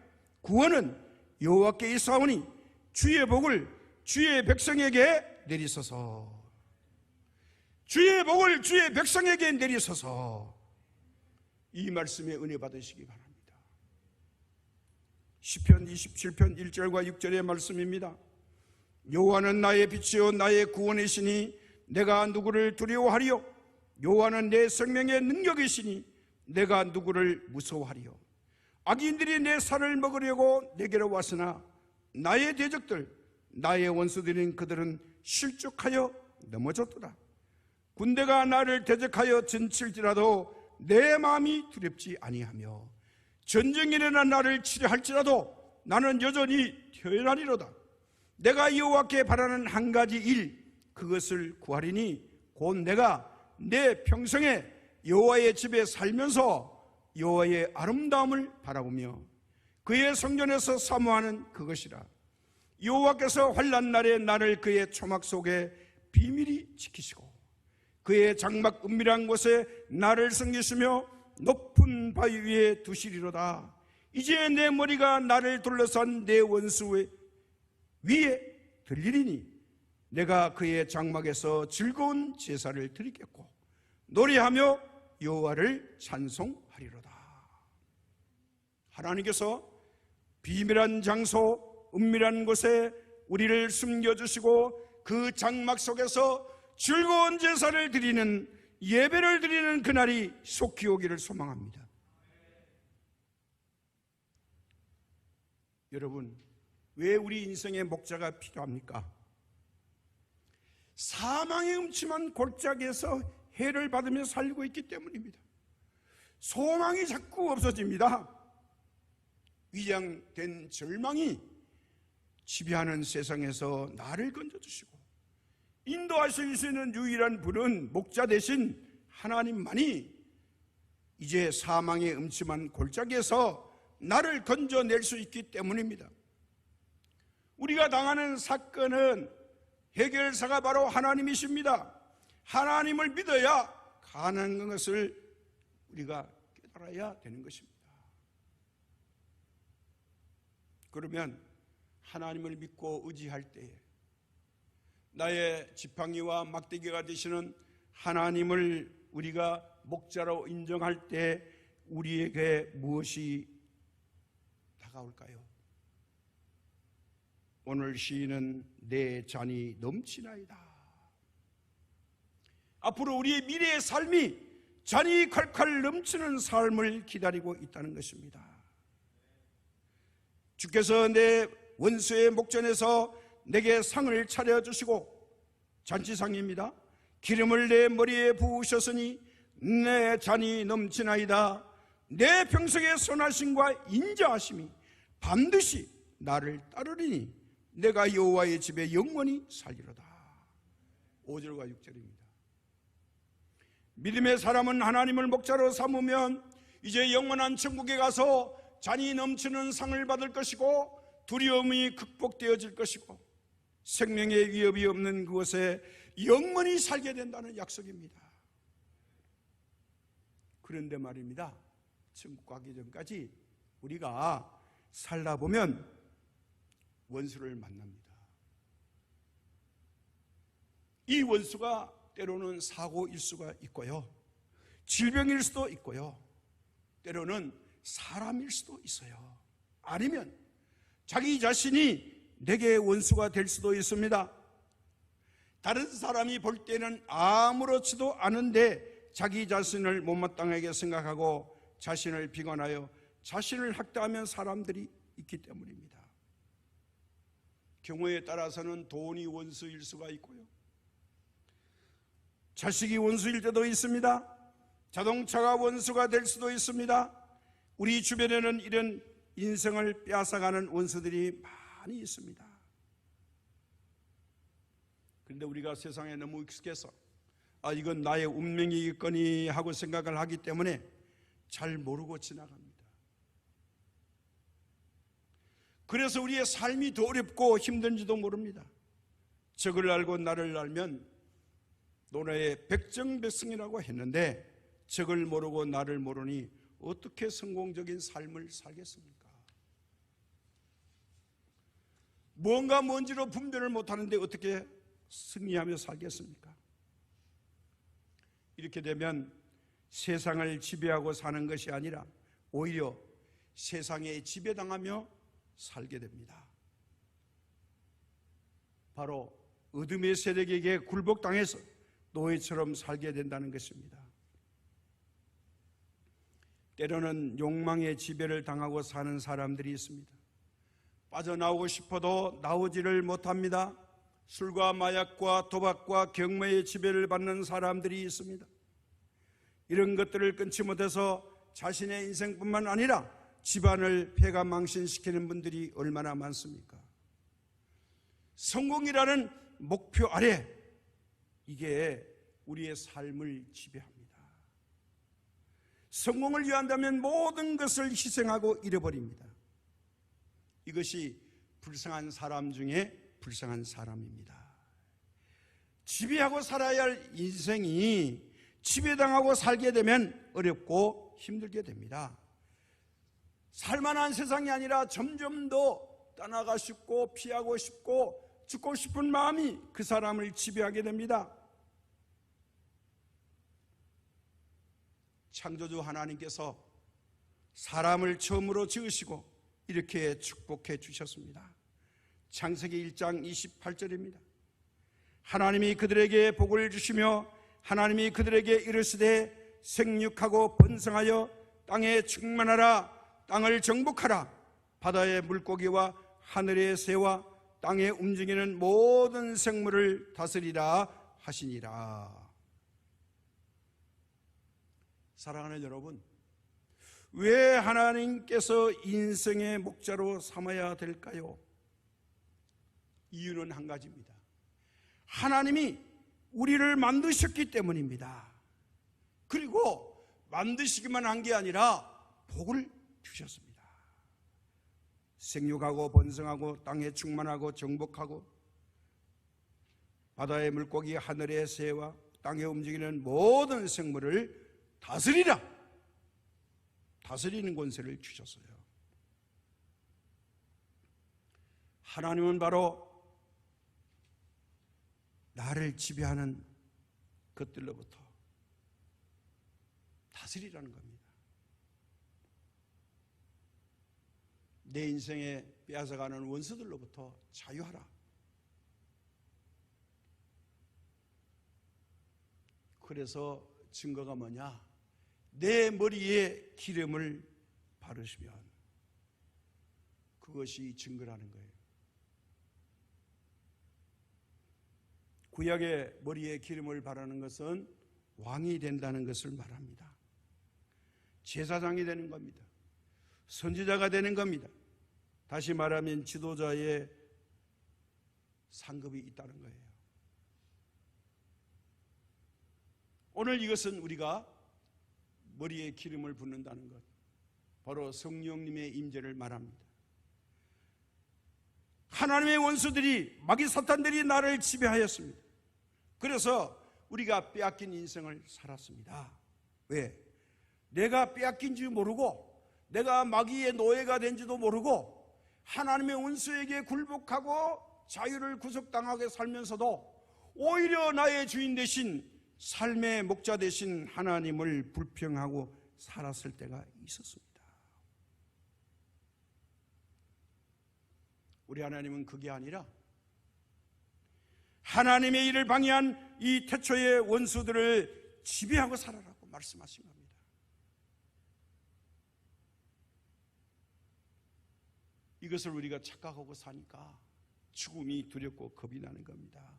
구원은 여호와께 있사오니 주의 복을 주의 백성에게 내리소서. 주의 복을 주의 백성에게 내리소서. 이 말씀에 은혜 받으시기 바랍니다. 시편 27편 1절과 6절의 말씀입니다. 여호와는 나의 빛이요 나의 구원이시니 내가 누구를 두려워하리요. 여호와는 내 생명의 능력이시니 내가 누구를 무서워하리요. 악인들이 내 살을 먹으려고 내게로 왔으나 나의 대적들 나의 원수들인 그들은 실족하여 넘어졌도다. 군대가 나를 대적하여 전칠지라도 내 마음이 두렵지 아니하며 전쟁이 일어나 나를 치려할지라도 나는 여전히 태어나리로다. 내가 여호와께 바라는 한 가지 일 그것을 구하리니 곧 내가 내 평생에 여호와의 집에 살면서 여호와의 아름다움을 바라보며 그의 성전에서 사모하는 그것이라. 여호와께서 환난 날에 나를 그의 초막 속에 비밀히 지키시고 그의 장막 은밀한 곳에 나를 섬기시며 높은 바위 위에 두시리로다. 이제 내 머리가 나를 둘러싼 내 원수 위에 들리리니 내가 그의 장막에서 즐거운 제사를 드리겠고 노래하며 여호와를 찬송하리로다. 하나님께서 비밀한 장소 은밀한 곳에 우리를 숨겨주시고 그 장막 속에서 즐거운 제사를 드리는 예배를 드리는 그날이 속히 오기를 소망합니다. 여러분, 왜 우리 인생에 목자가 필요합니까? 사망의 음침한 골짜기에서 해를 받으며 살고 있기 때문입니다. 소망이 자꾸 없어집니다. 위장된 절망이 지배하는 세상에서 나를 건져주시고 인도하실 수 있는 유일한 분은 목자 대신 하나님만이 이제 사망의 음침한 골짜기에서 나를 건져낼 수 있기 때문입니다. 우리가 당하는 사건은 해결사가 바로 하나님이십니다. 하나님을 믿어야 가능한 것을 우리가 깨달아야 살아야 되는 것입니다. 그러면 하나님을 믿고 의지할 때에 나의 지팡이와 막대기가 되시는 하나님을 우리가 목자로 인정할 때 우리에게 무엇이 다가올까요? 오늘 시인은 내 잔이 넘치나이다. 앞으로 우리의 미래의 삶이 잔이 칼칼 넘치는 삶을 기다리고 있다는 것입니다. 주께서 내 원수의 목전에서 내게 상을 차려주시고, 잔치상입니다. 기름을 내 머리에 부으셨으니 내 잔이 넘치나이다. 내 평생의 선하심과 인자하심이 반드시 나를 따르리니 내가 여호와의 집에 영원히 살리로다. 5절과 6절입니다. 믿음의 사람은 하나님을 목자로 삼으면 이제 영원한 천국에 가서 잔이 넘치는 상을 받을 것이고, 두려움이 극복되어질 것이고, 생명의 위협이 없는 그곳에 영원히 살게 된다는 약속입니다. 그런데 말입니다, 천국 가기 전까지 우리가 살다 보면 원수를 만납니다. 이 원수가 때로는 사고일 수가 있고요, 질병일 수도 있고요, 때로는 사람일 수도 있어요. 아니면 자기 자신이 내게 원수가 될 수도 있습니다. 다른 사람이 볼 때는 아무렇지도 않은데 자기 자신을 못마땅하게 생각하고 자신을 비관하여 자신을 학대하는 사람들이 있기 때문입니다. 경우에 따라서는 돈이 원수일 수가 있고요, 자식이 원수일 때도 있습니다. 자동차가 원수가 될 수도 있습니다. 우리 주변에는 이런 인생을 빼앗아가는 원수들이 많이 있습니다. 그런데 우리가 세상에 너무 익숙해서 이건 나의 운명이겠거니 하고 생각을 하기 때문에 잘 모르고 지나갑니다. 그래서 우리의 삶이 더 어렵고 힘든지도 모릅니다. 적을 알고 나를 알면 노래에 백정백승이라고 했는데, 적을 모르고 나를 모르니 어떻게 성공적인 삶을 살겠습니까? 뭔지로 분별을 못하는데 어떻게 승리하며 살겠습니까? 이렇게 되면 세상을 지배하고 사는 것이 아니라 오히려 세상에 지배당하며 살게 됩니다. 바로 어둠의 세력에게 굴복당해서 노예처럼 살게 된다는 것입니다. 때로는 욕망의 지배를 당하고 사는 사람들이 있습니다. 빠져나오고 싶어도 나오지를 못합니다. 술과 마약과 도박과 경매의 지배를 받는 사람들이 있습니다. 이런 것들을 끊지 못해서 자신의 인생뿐만 아니라 집안을 폐가망신시키는 분들이 얼마나 많습니까? 성공이라는 목표 아래 이게 우리의 삶을 지배합니다. 성공을 위한다면 모든 것을 희생하고 잃어버립니다. 이것이 불쌍한 사람 중에 불쌍한 사람입니다. 지배하고 살아야 할 인생이 지배당하고 살게 되면 어렵고 힘들게 됩니다. 살만한 세상이 아니라 점점 더 떠나가 싶고 피하고 싶고 죽고 싶은 마음이 그 사람을 지배하게 됩니다. 창조주 하나님께서 사람을 처음으로 지으시고 이렇게 축복해 주셨습니다. 창세기 1장 28절입니다. 하나님이 그들에게 복을 주시며 하나님이 그들에게 이르시되 생육하고 번성하여 땅에 충만하라. 땅을 정복하라. 바다의 물고기와 하늘의 새와 땅에 움직이는 모든 생물을 다스리라 하시니라. 사랑하는 여러분, 왜 하나님께서 인생의 목자로 삼아야 될까요? 이유는 한 가지입니다. 하나님이 우리를 만드셨기 때문입니다. 그리고 만드시기만 한 게 아니라 복을 주셨습니다. 생육하고 번성하고 땅에 충만하고 정복하고 바다의 물고기 하늘의 새와 땅에 움직이는 모든 생물을 다스리라. 다스리는 권세를 주셨어요. 하나님은 바로 나를 지배하는 것들로부터 다스리라는 겁니다. 내 인생에 빼앗아가는 원수들로부터 자유하라. 그래서 증거가 뭐냐? 내 머리에 기름을 바르시면 그것이 증거라는 거예요. 구약의 머리에 기름을 바르는 것은 왕이 된다는 것을 말합니다. 제사장이 되는 겁니다. 선지자가 되는 겁니다. 다시 말하면 지도자의 상급이 있다는 거예요. 오늘 이것은 우리가 머리에 기름을 붓는다는 것, 바로 성령님의 임재를 말합니다. 하나님의 원수들이, 마귀 사탄들이 나를 지배하였습니다. 그래서 우리가 빼앗긴 인생을 살았습니다. 왜? 내가 빼앗긴 줄 모르고, 내가 마귀의 노예가 된지도 모르고, 하나님의 원수에게 굴복하고 자유를 구속당하게 살면서도 오히려 나의 주인 되신, 삶의 목자 되신 하나님을 불평하고 살았을 때가 있었습니다. 우리 하나님은 그게 아니라 하나님의 일을 방해한 이 태초의 원수들을 지배하고 살아라고 말씀하신 겁니다. 이것을 우리가 착각하고 사니까 죽음이 두렵고 겁이 나는 겁니다.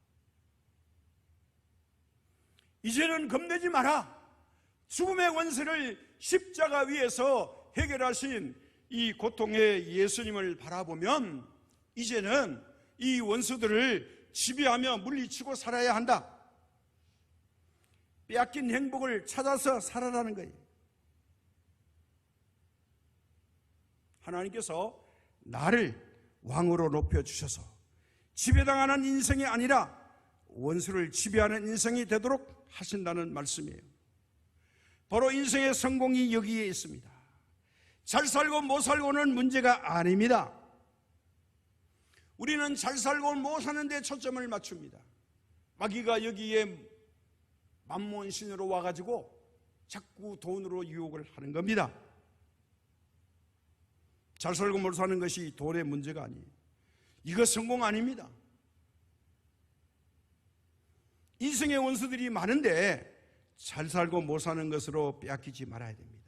이제는 겁내지 마라. 죽음의 원수를 십자가 위에서 해결하신 이 고통의 예수님을 바라보면 이제는 이 원수들을 지배하며 물리치고 살아야 한다. 빼앗긴 행복을 찾아서 살아라는 거예요. 하나님께서 나를 왕으로 높여주셔서 지배당하는 인생이 아니라 원수를 지배하는 인생이 되도록 하신다는 말씀이에요. 바로 인생의 성공이 여기에 있습니다. 잘 살고 못 살고는 문제가 아닙니다. 우리는 잘 살고 못 사는 데 초점을 맞춥니다. 마귀가 여기에 만몬신으로 와가지고 자꾸 돈으로 유혹을 하는 겁니다. 잘 살고 못 사는 것이 돈의 문제가 아니에요. 이거 성공 아닙니다. 인생의 원수들이 많은데 잘 살고 못 사는 것으로 빼앗기지 말아야 됩니다.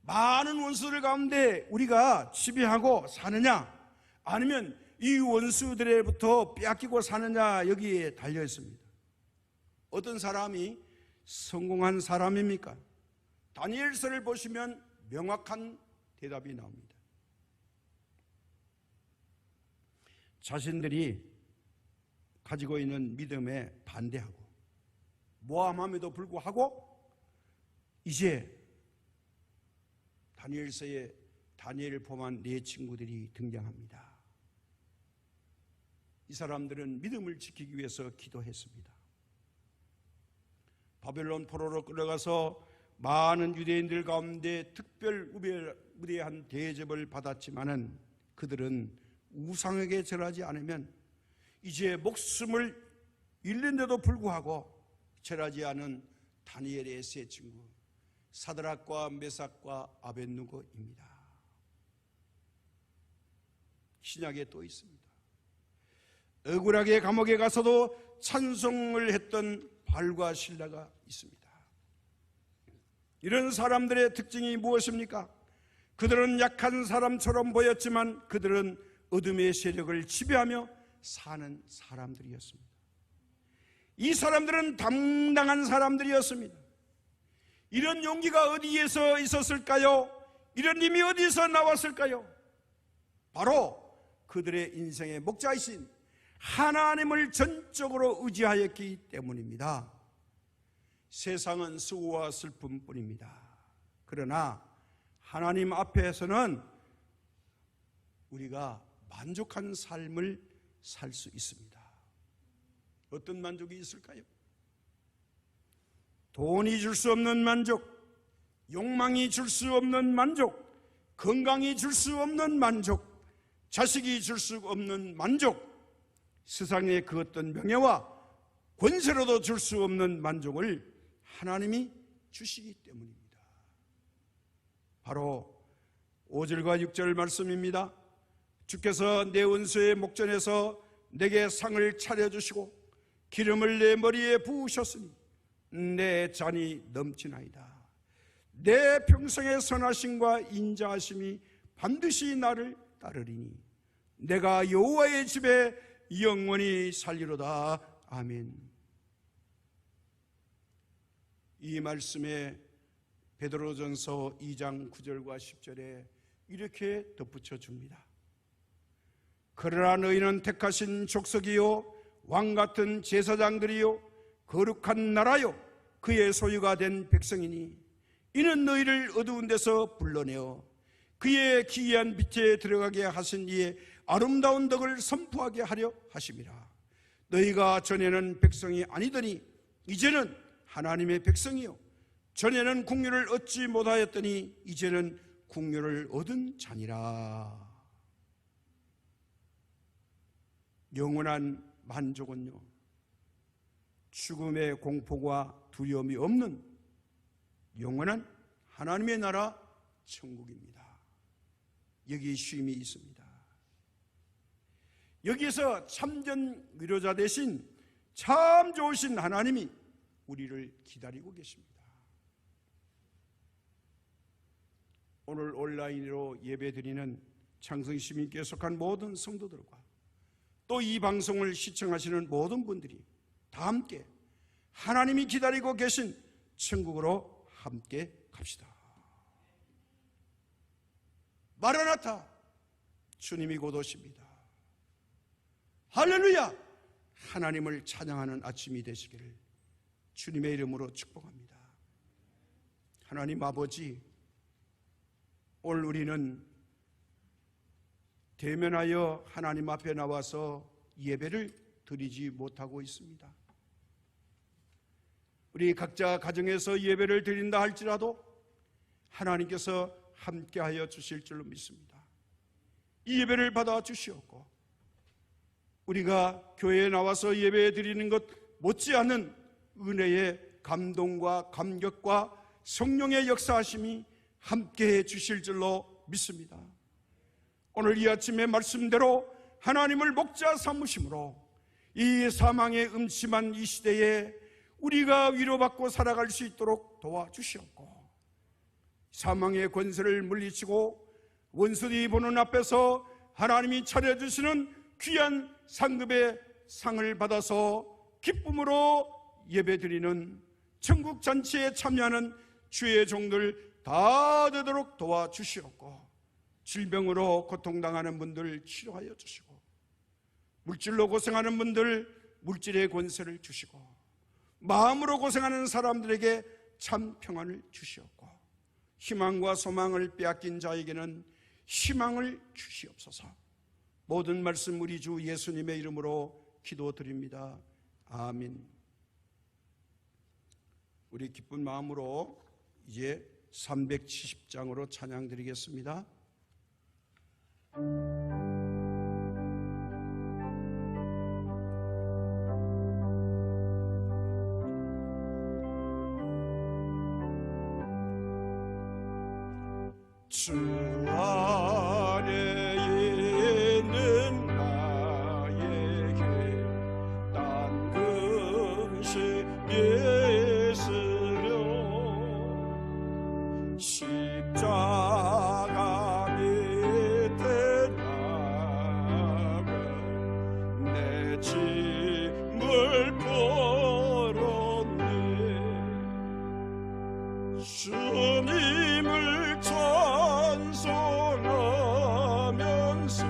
많은 원수들 가운데 우리가 지배하고 사느냐, 아니면 이 원수들로부터 빼앗기고 사느냐, 여기에 달려 있습니다. 어떤 사람이 성공한 사람입니까? 다니엘서를 보시면 명확한 대답이 나옵니다. 자신들이 가지고 있는 믿음에 반대하고 모함함에도 불구하고 이제 다니엘서에 다니엘을 포함한 네 친구들이 등장합니다. 이 사람들은 믿음을 지키기 위해서 기도했습니다. 바벨론 포로로 끌려가서 많은 유대인들 가운데 특별 우대한 대접을 받았지만은 그들은 우상에게 절하지 않으면 이제 목숨을 잃는데도 불구하고 절하지 않은 다니엘의 세 친구 사드락과 메삭과 아벳느고입니다. 신약에 또 있습니다. 억울하게 감옥에 가서도 찬송을 했던 발과 실라가 있습니다. 이런 사람들의 특징이 무엇입니까? 그들은 약한 사람처럼 보였지만 그들은 어둠의 세력을 지배하며 사는 사람들이었습니다. 이 사람들은 당당한 사람들이었습니다. 이런 용기가 어디에서 있었을까요? 이런 힘이 어디서 나왔을까요? 바로 그들의 인생의 목자이신 하나님을 전적으로 의지하였기 때문입니다. 세상은 수고와 슬픔뿐입니다. 그러나 하나님 앞에서는 우리가 만족한 삶을 살 수 있습니다. 어떤 만족이 있을까요? 돈이 줄 수 없는 만족, 욕망이 줄 수 없는 만족, 건강이 줄 수 없는 만족, 자식이 줄 수 없는 만족, 세상의 그 어떤 명예와 권세로도 줄 수 없는 만족을 하나님이 주시기 때문입니다. 바로 5절과 6절 말씀입니다. 주께서 내 원수의 목전에서 내게 상을 차려주시고 기름을 내 머리에 부으셨으니 내 잔이 넘치나이다. 내 평생의 선하심과 인자하심이 반드시 나를 따르리니 내가 여호와의 집에 영원히 살리로다. 아멘. 이 말씀에 베드로전서 2장 9절과 10절에 이렇게 덧붙여 줍니다. 그러나 너희는 택하신 족속이요 왕같은 제사장들이요 거룩한 나라요 그의 소유가 된 백성이니 이는 너희를 어두운 데서 불러내어 그의 기이한 빛에 들어가게 하신 이의 아름다운 덕을 선포하게 하려 하심이라. 너희가 전에는 백성이 아니더니 이제는 하나님의 백성이요 전에는 국류를 얻지 못하였더니 이제는 국류를 얻은 자니라. 영원한 만족은요 죽음의 공포가 두려움이 없는 영원한 하나님의 나라 천국입니다. 여기 쉼이 있습니다. 여기에서 참전 위로자 되신 참 좋으신 하나님이 우리를 기다리고 계십니다. 오늘 온라인으로 예배드리는 창성시민교회 속한 모든 성도들과 또 이 방송을 시청하시는 모든 분들이 다 함께 하나님이 기다리고 계신 천국으로 함께 갑시다. 마라나타, 주님이 곧 오십니다. 할렐루야! 하나님을 찬양하는 아침이 되시기를 주님의 이름으로 축복합니다. 하나님 아버지, 오늘 우리는 대면하여 하나님 앞에 나와서 예배를 드리지 못하고 있습니다. 우리 각자 가정에서 예배를 드린다 할지라도 하나님께서 함께하여 주실 줄로 믿습니다. 이 예배를 받아 주시옵고 우리가 교회에 나와서 예배 드리는 것 못지않은 은혜의 감동과 감격과 성령의 역사하심이 함께해 주실 줄로 믿습니다. 오늘 이 아침의 말씀대로 하나님을 목자 삼으심으로 이 사망의 음침한 이 시대에 우리가 위로받고 살아갈 수 있도록 도와주시옵고 사망의 권세를 물리치고 원수들이 보는 앞에서 하나님이 차려주시는 귀한 상급의 상을 받아서 기쁨으로 예배드리는 천국 잔치에 참여하는 주의 종들 다 되도록 도와주시옵고 질병으로 고통당하는 분들 치료하여 주시고 물질로 고생하는 분들 물질의 권세를 주시고 마음으로 고생하는 사람들에게 참 평안을 주시옵고 희망과 소망을 빼앗긴 자에게는 희망을 주시옵소서. 모든 말씀 우리 주 예수님의 이름으로 기도드립니다. 아멘. 우리 기쁜 마음으로 이제 370장으로 찬양 드리겠습니다. 주 안에 있는 나에게 딴 금식 예수려 십자가 밑에 나가 내 짐을 풀었네. 주님을 찬송하면서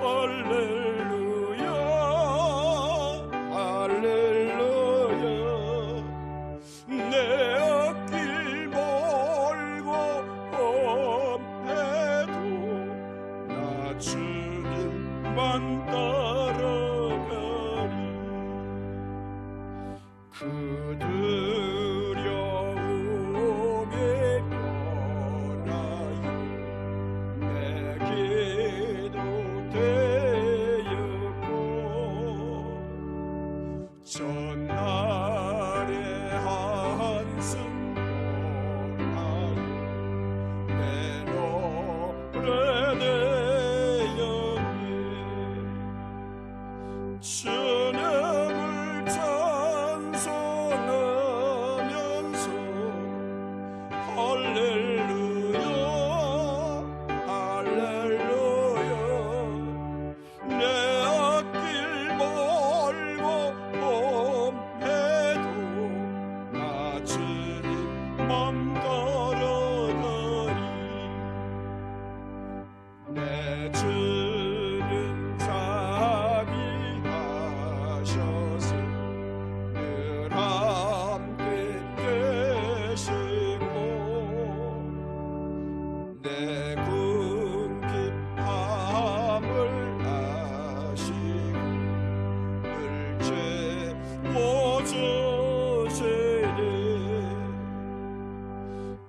할렐루야 할렐루야 내 앞길 멀고 험해도 나 주님만 따라가리. 그 두려움 주님 맘대로되리 내 주는 자비하셔서 늘 함께 계시고 내 궁핍함을 아시고 늘 채워주시니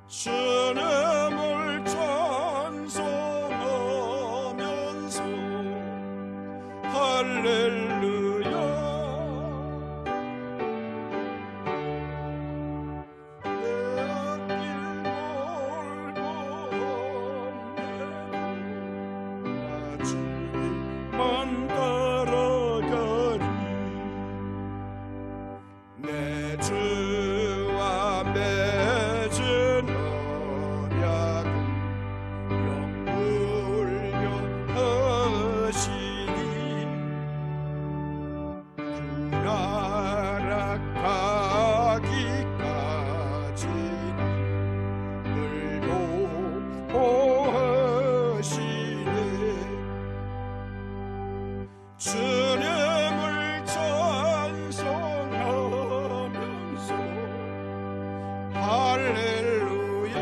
주님을 찬송하면서 할렐루야 내 앞길 멀고 나 주님만 따라가리 내 주와 맺은 언약은 영불변하시니 그 나라 가기까지는 늘 보호하시네 주님을 찬송하면서 할렐루야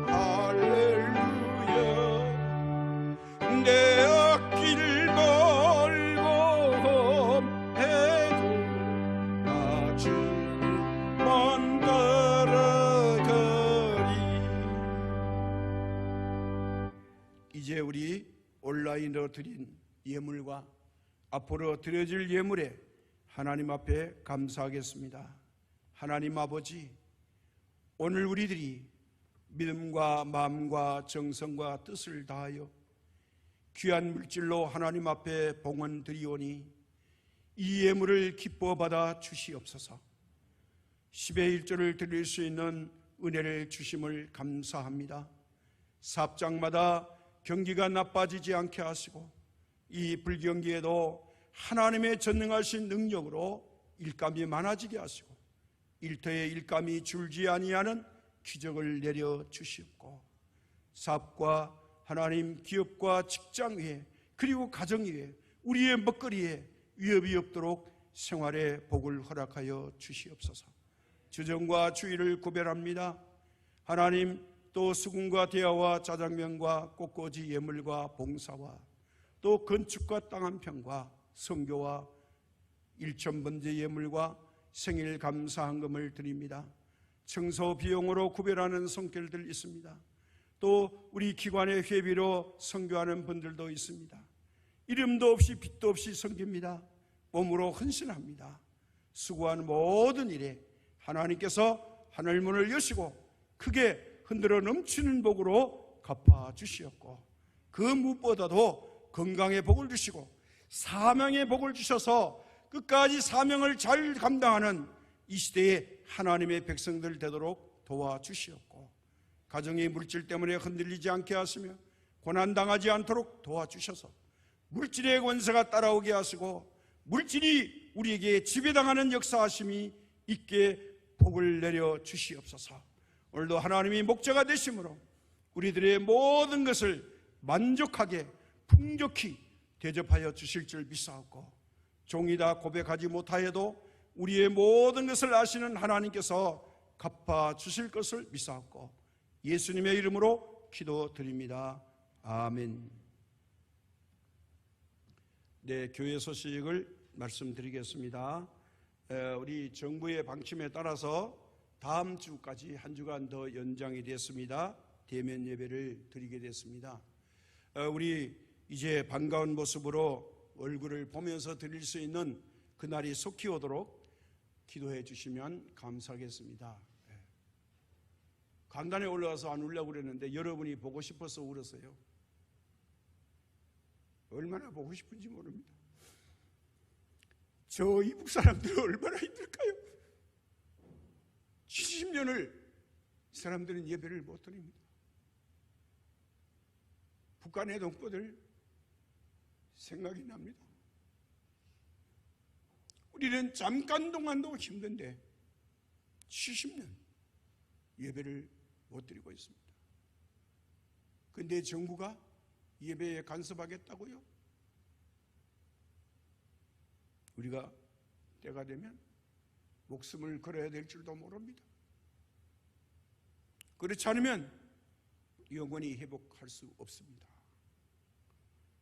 할렐루야 내 앞길 멀고 험해도 나 주님만 따라가리. 이제 우리 온라인으로 드린 예물과 앞으로 드려질 예물에 하나님 앞에 감사하겠습니다. 하나님 아버지, 오늘 우리들이 믿음과 마음과 정성과 뜻을 다하여 귀한 물질로 하나님 앞에 봉헌 드리오니 이 예물을 기뻐 받아 주시옵소서. 10의 1조를 드릴 수 있는 은혜를 주심을 감사합니다. 삽장마다 경기가 나빠지지 않게 하시고 이 불경기에도 하나님의 전능하신 능력으로 일감이 많아지게 하시고 일터에 일감이 줄지 아니하는 기적을 내려 주시옵고 사업과 하나님 기업과 직장 위에 그리고 가정 위에 우리의 먹거리에 위협이 없도록 생활의 복을 허락하여 주시옵소서. 주정과 주의를 구별합니다. 하나님 또 수금과 대야와 자장면과 꽃꽂이 예물과 봉사와 또 건축과 땅 한 평과 선교와 일천번제 예물과 생일 감사한금을 드립니다. 청소 비용으로 구별하는 손길들 있습니다. 또 우리 기관의 회비로 선교하는 분들도 있습니다. 이름도 없이 빚도 없이 섬깁니다. 몸으로 헌신합니다. 수고한 모든 일에 하나님께서 하늘문을 여시고 크게 흔들어 넘치는 복으로 갚아주시었고 그 무엇보다도 건강의 복을 주시고 사명의 복을 주셔서 끝까지 사명을 잘 감당하는 이 시대에 하나님의 백성들 되도록 도와주시었고 가정의 물질 때문에 흔들리지 않게 하시며 고난당하지 않도록 도와주셔서 물질의 권세가 따라오게 하시고 물질이 우리에게 지배당하는 역사하심이 있게 복을 내려 주시옵소서. 오늘도 하나님이 목자가 되심으로 우리들의 모든 것을 만족하게 풍족히 대접하여 주실 줄 믿사옵고 종이 다 고백하지 못하여도 우리의 모든 것을 아시는 하나님께서 갚아 주실 것을 믿사옵고 예수님의 이름으로 기도드립니다. 아멘. 네, 교회 소식을 말씀드리겠습니다. 우리 정부의 방침에 따라서 다음 주까지 한 주간 더 연장이 됐습니다. 대면 예배를 드리게 됐습니다. 우리 이제 반가운 모습으로 얼굴을 보면서 드릴 수 있는 그날이 속히 오도록 기도해 주시면 감사하겠습니다. 강단에 올라와서 안 울려고 그랬는데 여러분이 보고 싶어서 울었어요. 얼마나 보고 싶은지 모릅니다. 저 이북 사람들은 얼마나 힘들까요? 70년을 사람들은 예배를 못 드립니다. 북한의 동포들 생각이 납니다. 우리는 잠깐 동안도 힘든데 70년 예배를 못 드리고 있습니다. 근데 정부가 예배에 간섭하겠다고요? 우리가 때가 되면 목숨을 걸어야 될 줄도 모릅니다. 그렇지 않으면 영원히 회복할 수 없습니다.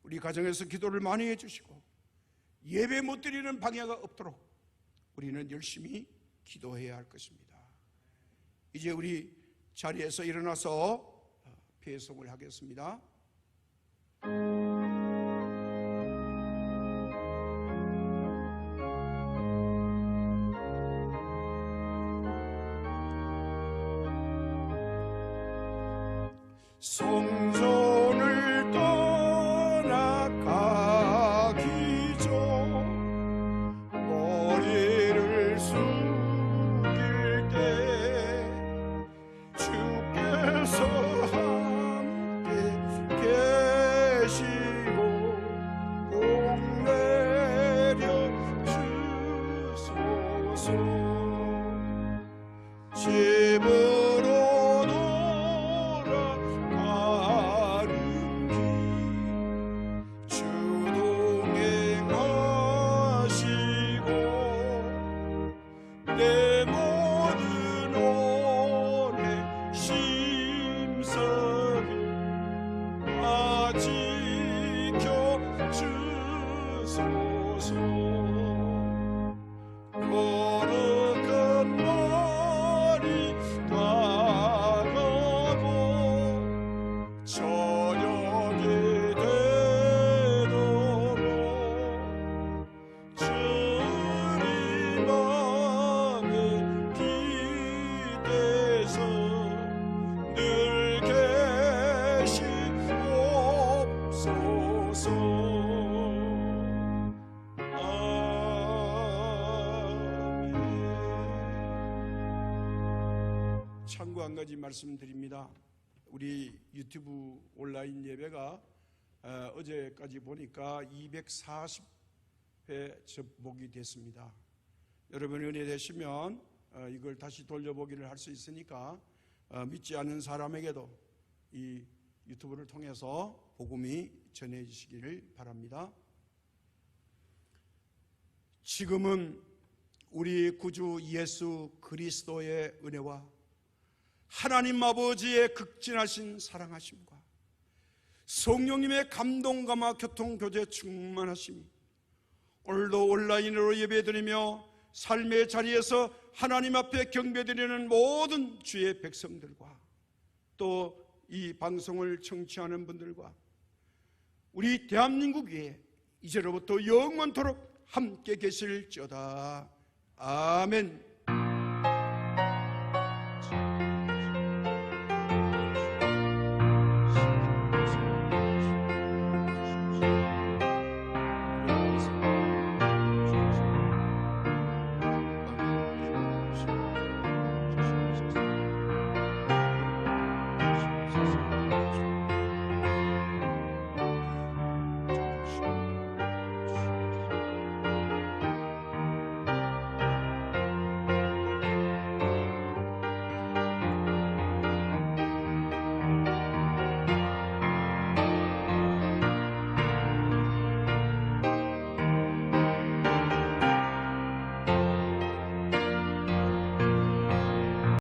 우리 가정에서 기도를 많이 해주시고 예배 못 드리는 방해가 없도록 우리는 열심히 기도해야 할 것입니다. 이제 우리 자리에서 일어나서 배송을 하겠습니다. 성전을 떠나가기 전 머리를 숙일 때 주께서 함께 계시고 복 내려 주소서. 집으로 돌아가는 길 주 동행하시고 내 모든 오래 심석을 다 지켜주소서. 거룩한 날이 다가고 저녁이 되도록 주님 안에 기대서 늘 계시옵소서. 참고 한 가지 말씀드립니다. 우리 유튜브 온라인 예배가 어제까지 보니까 240회 접목이 됐습니다. 여러분 은혜 되시면 이걸 다시 돌려보기를 할 수 있으니까 믿지 않는 사람에게도 이 유튜브를 통해서 복음이 전해지시기를 바랍니다. 지금은 우리 구주 예수 그리스도의 은혜와 하나님 아버지의 극진하신 사랑하심과 성령님의 감동감화 교통교제 충만하심이 오늘도 온라인으로 예배드리며 삶의 자리에서 하나님 앞에 경배드리는 모든 주의 백성들과 또 이 방송을 청취하는 분들과 우리 대한민국 위에 이제로부터 영원토록 함께 계실지어다. 아멘.